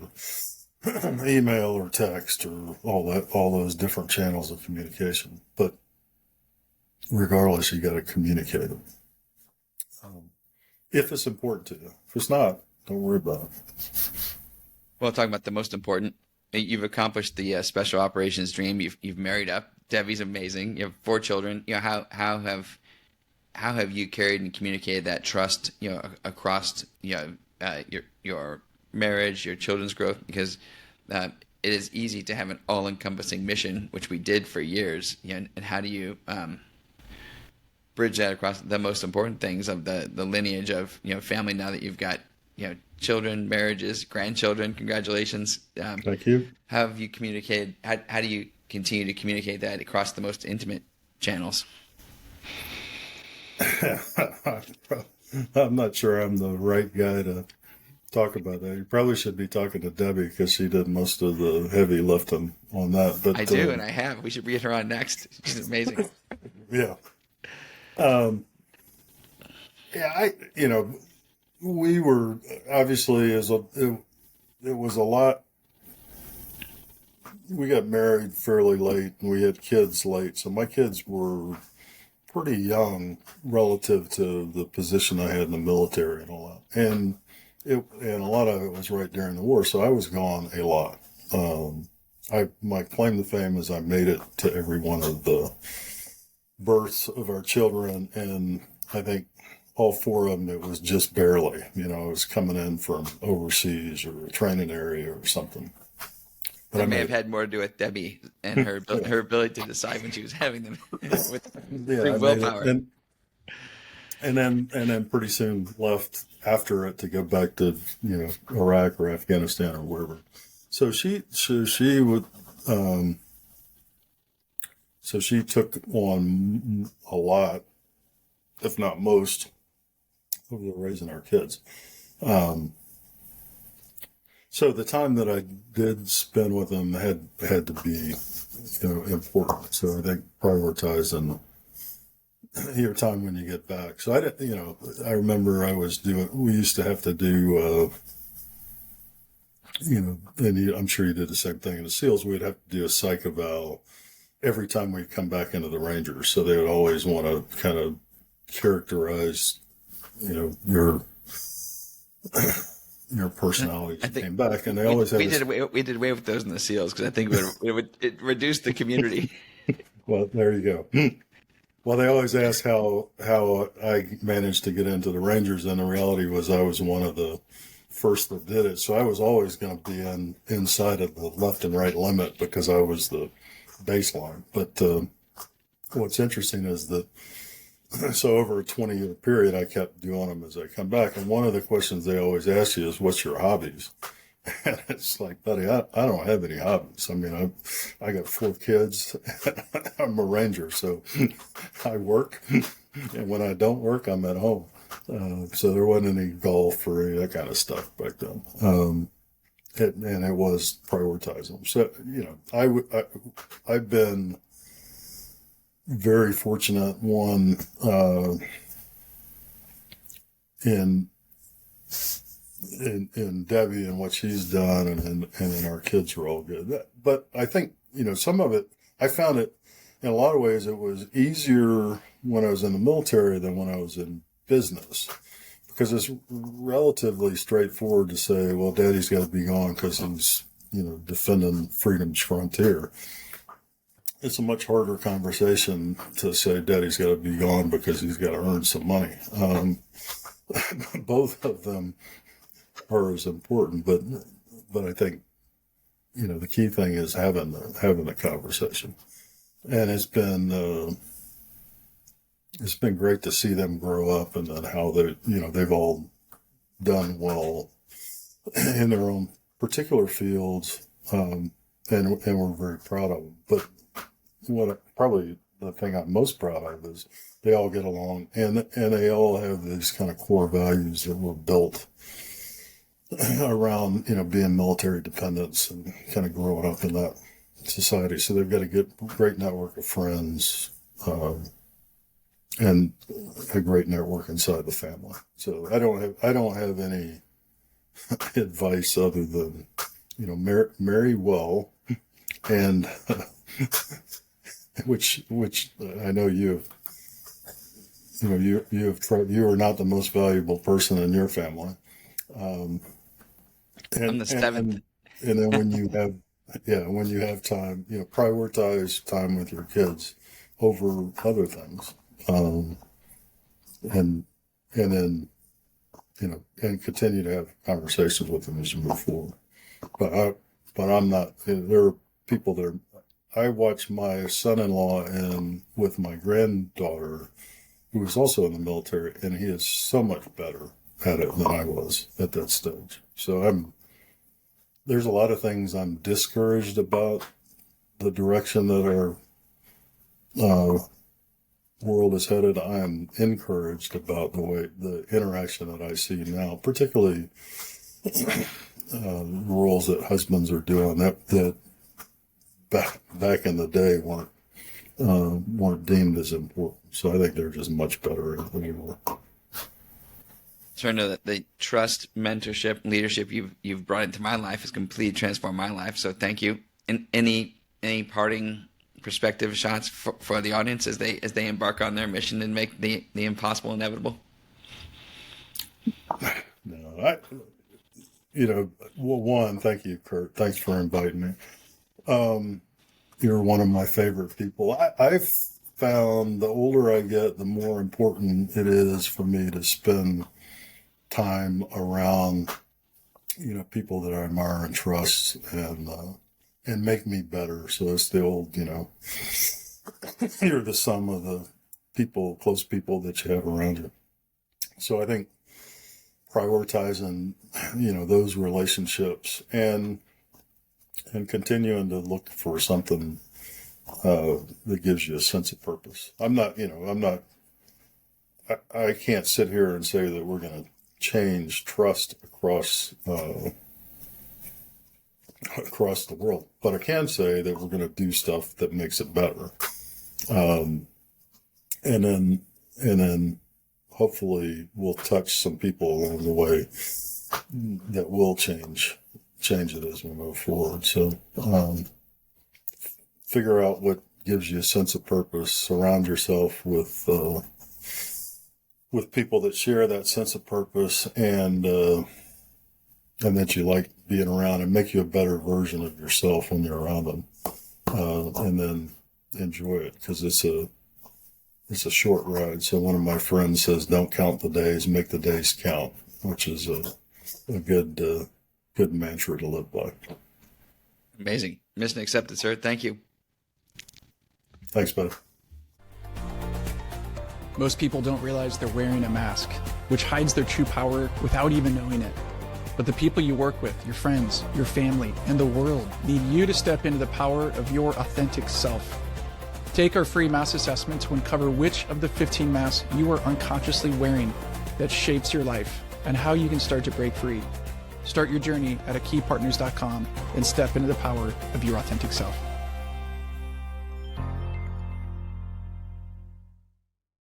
email or text or all those different channels of communication. But regardless, you got to communicate it. If it's important to you. If it's not, don't worry about it. Well, talking about the most important, you've accomplished the special operations dream. You've married up. Debbie's amazing. You have 4 children. How have you carried and communicated that trust, across your marriage, your children's growth? Because it is easy to have an all-encompassing mission, which we did for years. And how do you bridge that across the most important things of the lineage of family? Now that you've got children, marriages, grandchildren, congratulations. Thank you. How have you communicated? How do you continue to communicate that across the most intimate channels? I'm not sure I'm the right guy talk about that. You probably should be talking to Debbie because she did most of the heavy lifting on that. But I do, and I have. We should get her on next. She's amazing. yeah, um, yeah. We were obviously it was a lot. We got married fairly late, and we had kids late. So my kids were pretty young relative to the position I had in the military and all that. And a lot of it was right during the war, so I was gone a lot. My claim to fame is I made it to every one of the births of our children, and I think all four of them, it was just barely. It was coming in from overseas or a training area or something. But I may have had more to do with Debbie and her ability to decide when she was having them with willpower. And then pretty soon left after it to go back to Iraq or Afghanistan or wherever. So she took on a lot, if not most, of the raising our kids. So the time that I did spend with them had to be important. So I think prioritizing your time when you get back. So I remember we used to have to do, and I'm sure you did the same thing in the SEALs. We'd have to do a psych eval every time we come back into the Rangers. So they would always want to kind of characterize, your personality as you came back, and they always had. We did away with those in the SEALs because I think it reduced the community. Well, there you go. Well, they always ask how I managed to get into the Rangers, and the reality was I was one of the first that did it. So I was always going to be inside of the left and right limit because I was the baseline. But what's interesting is that so over a 20-year period, I kept doing them as I come back. And one of the questions they always ask you is, what's your hobbies? And it's like, buddy, I don't have any hobbies. I mean, I got 4 kids. I'm a Ranger, so I work. And when I don't work, I'm at home. So there wasn't any golf or any of that kind of stuff back then. And it was prioritizing. So, I've been very fortunate, one, in Debbie and what she's done, and then our kids are all good. But I think, some of it, I found it, in a lot of ways, it was easier when I was in the military than when I was in business. Because it's relatively straightforward to say, well, Daddy's got to be gone because he's, defending freedom's frontier. It's a much harder conversation to say Daddy's got to be gone because he's got to earn some money. Both of them are as important, but I think, the key thing is having the conversation. And it's been great to see them grow up, and then how they've all done well in their own particular fields, and we're very proud of them. But probably the thing I'm most proud of is they all get along, and they all have these kind of core values that were built around being military dependents and kind of growing up in that society. So they've got a great network of friends, and a great network inside the family. So I don't have any advice other than marry well, and which I know you have tried. You are not the most valuable person in your family. I'm the 7th. And then when you have time, prioritize time with your kids over other things, and then and continue to have conversations with them as you move forward. But I'm not. There are people that I watch my son-in-law and with my granddaughter, who is also in the military, and he is so much better at it than I was at that stage. So there's a lot of things I'm discouraged about the direction that our world is headed. I am encouraged about the interaction that I see now, particularly roles that husbands are doing that back in the day weren't deemed as important. So I think they're just much better anymore. So I know that the trust, mentorship, leadership you've brought into my life has completely transformed my life. So thank you. And any parting perspective shots for the audience as they embark on their mission and make the impossible inevitable? No, one, thank you, Curt. Thanks for inviting me. You're one of my favorite people. I've found the older I get, the more important it is for me to spend time around, people that I admire and trust and make me better. So it's the old, you're the sum of the close people that you have around you. So I think prioritizing, those relationships and continuing to look for something that gives you a sense of purpose. I can't sit here and say that we're going to change trust across the world, but I can say that we're going to do stuff that makes it better, and then hopefully we'll touch some people along the way that will change it as we move forward. So figure out what gives you a sense of purpose. Surround yourself with people that share that sense of purpose and that you like being around, and make you a better version of yourself when you're around them, and then enjoy it, because it's a short ride. So one of my friends says, "Don't count the days, make the days count," which is a good mantra to live by. Amazing. Mission accepted, sir. Thank you. Thanks, buddy. Most people don't realize they're wearing a mask, which hides their true power without even knowing it. But the people you work with, your friends, your family, and the world need you to step into the power of your authentic self. Take our free mask assessment to uncover which of the 15 masks you are unconsciously wearing that shapes your life and how you can start to break free. Start your journey at akeypartners.com and step into the power of your authentic self.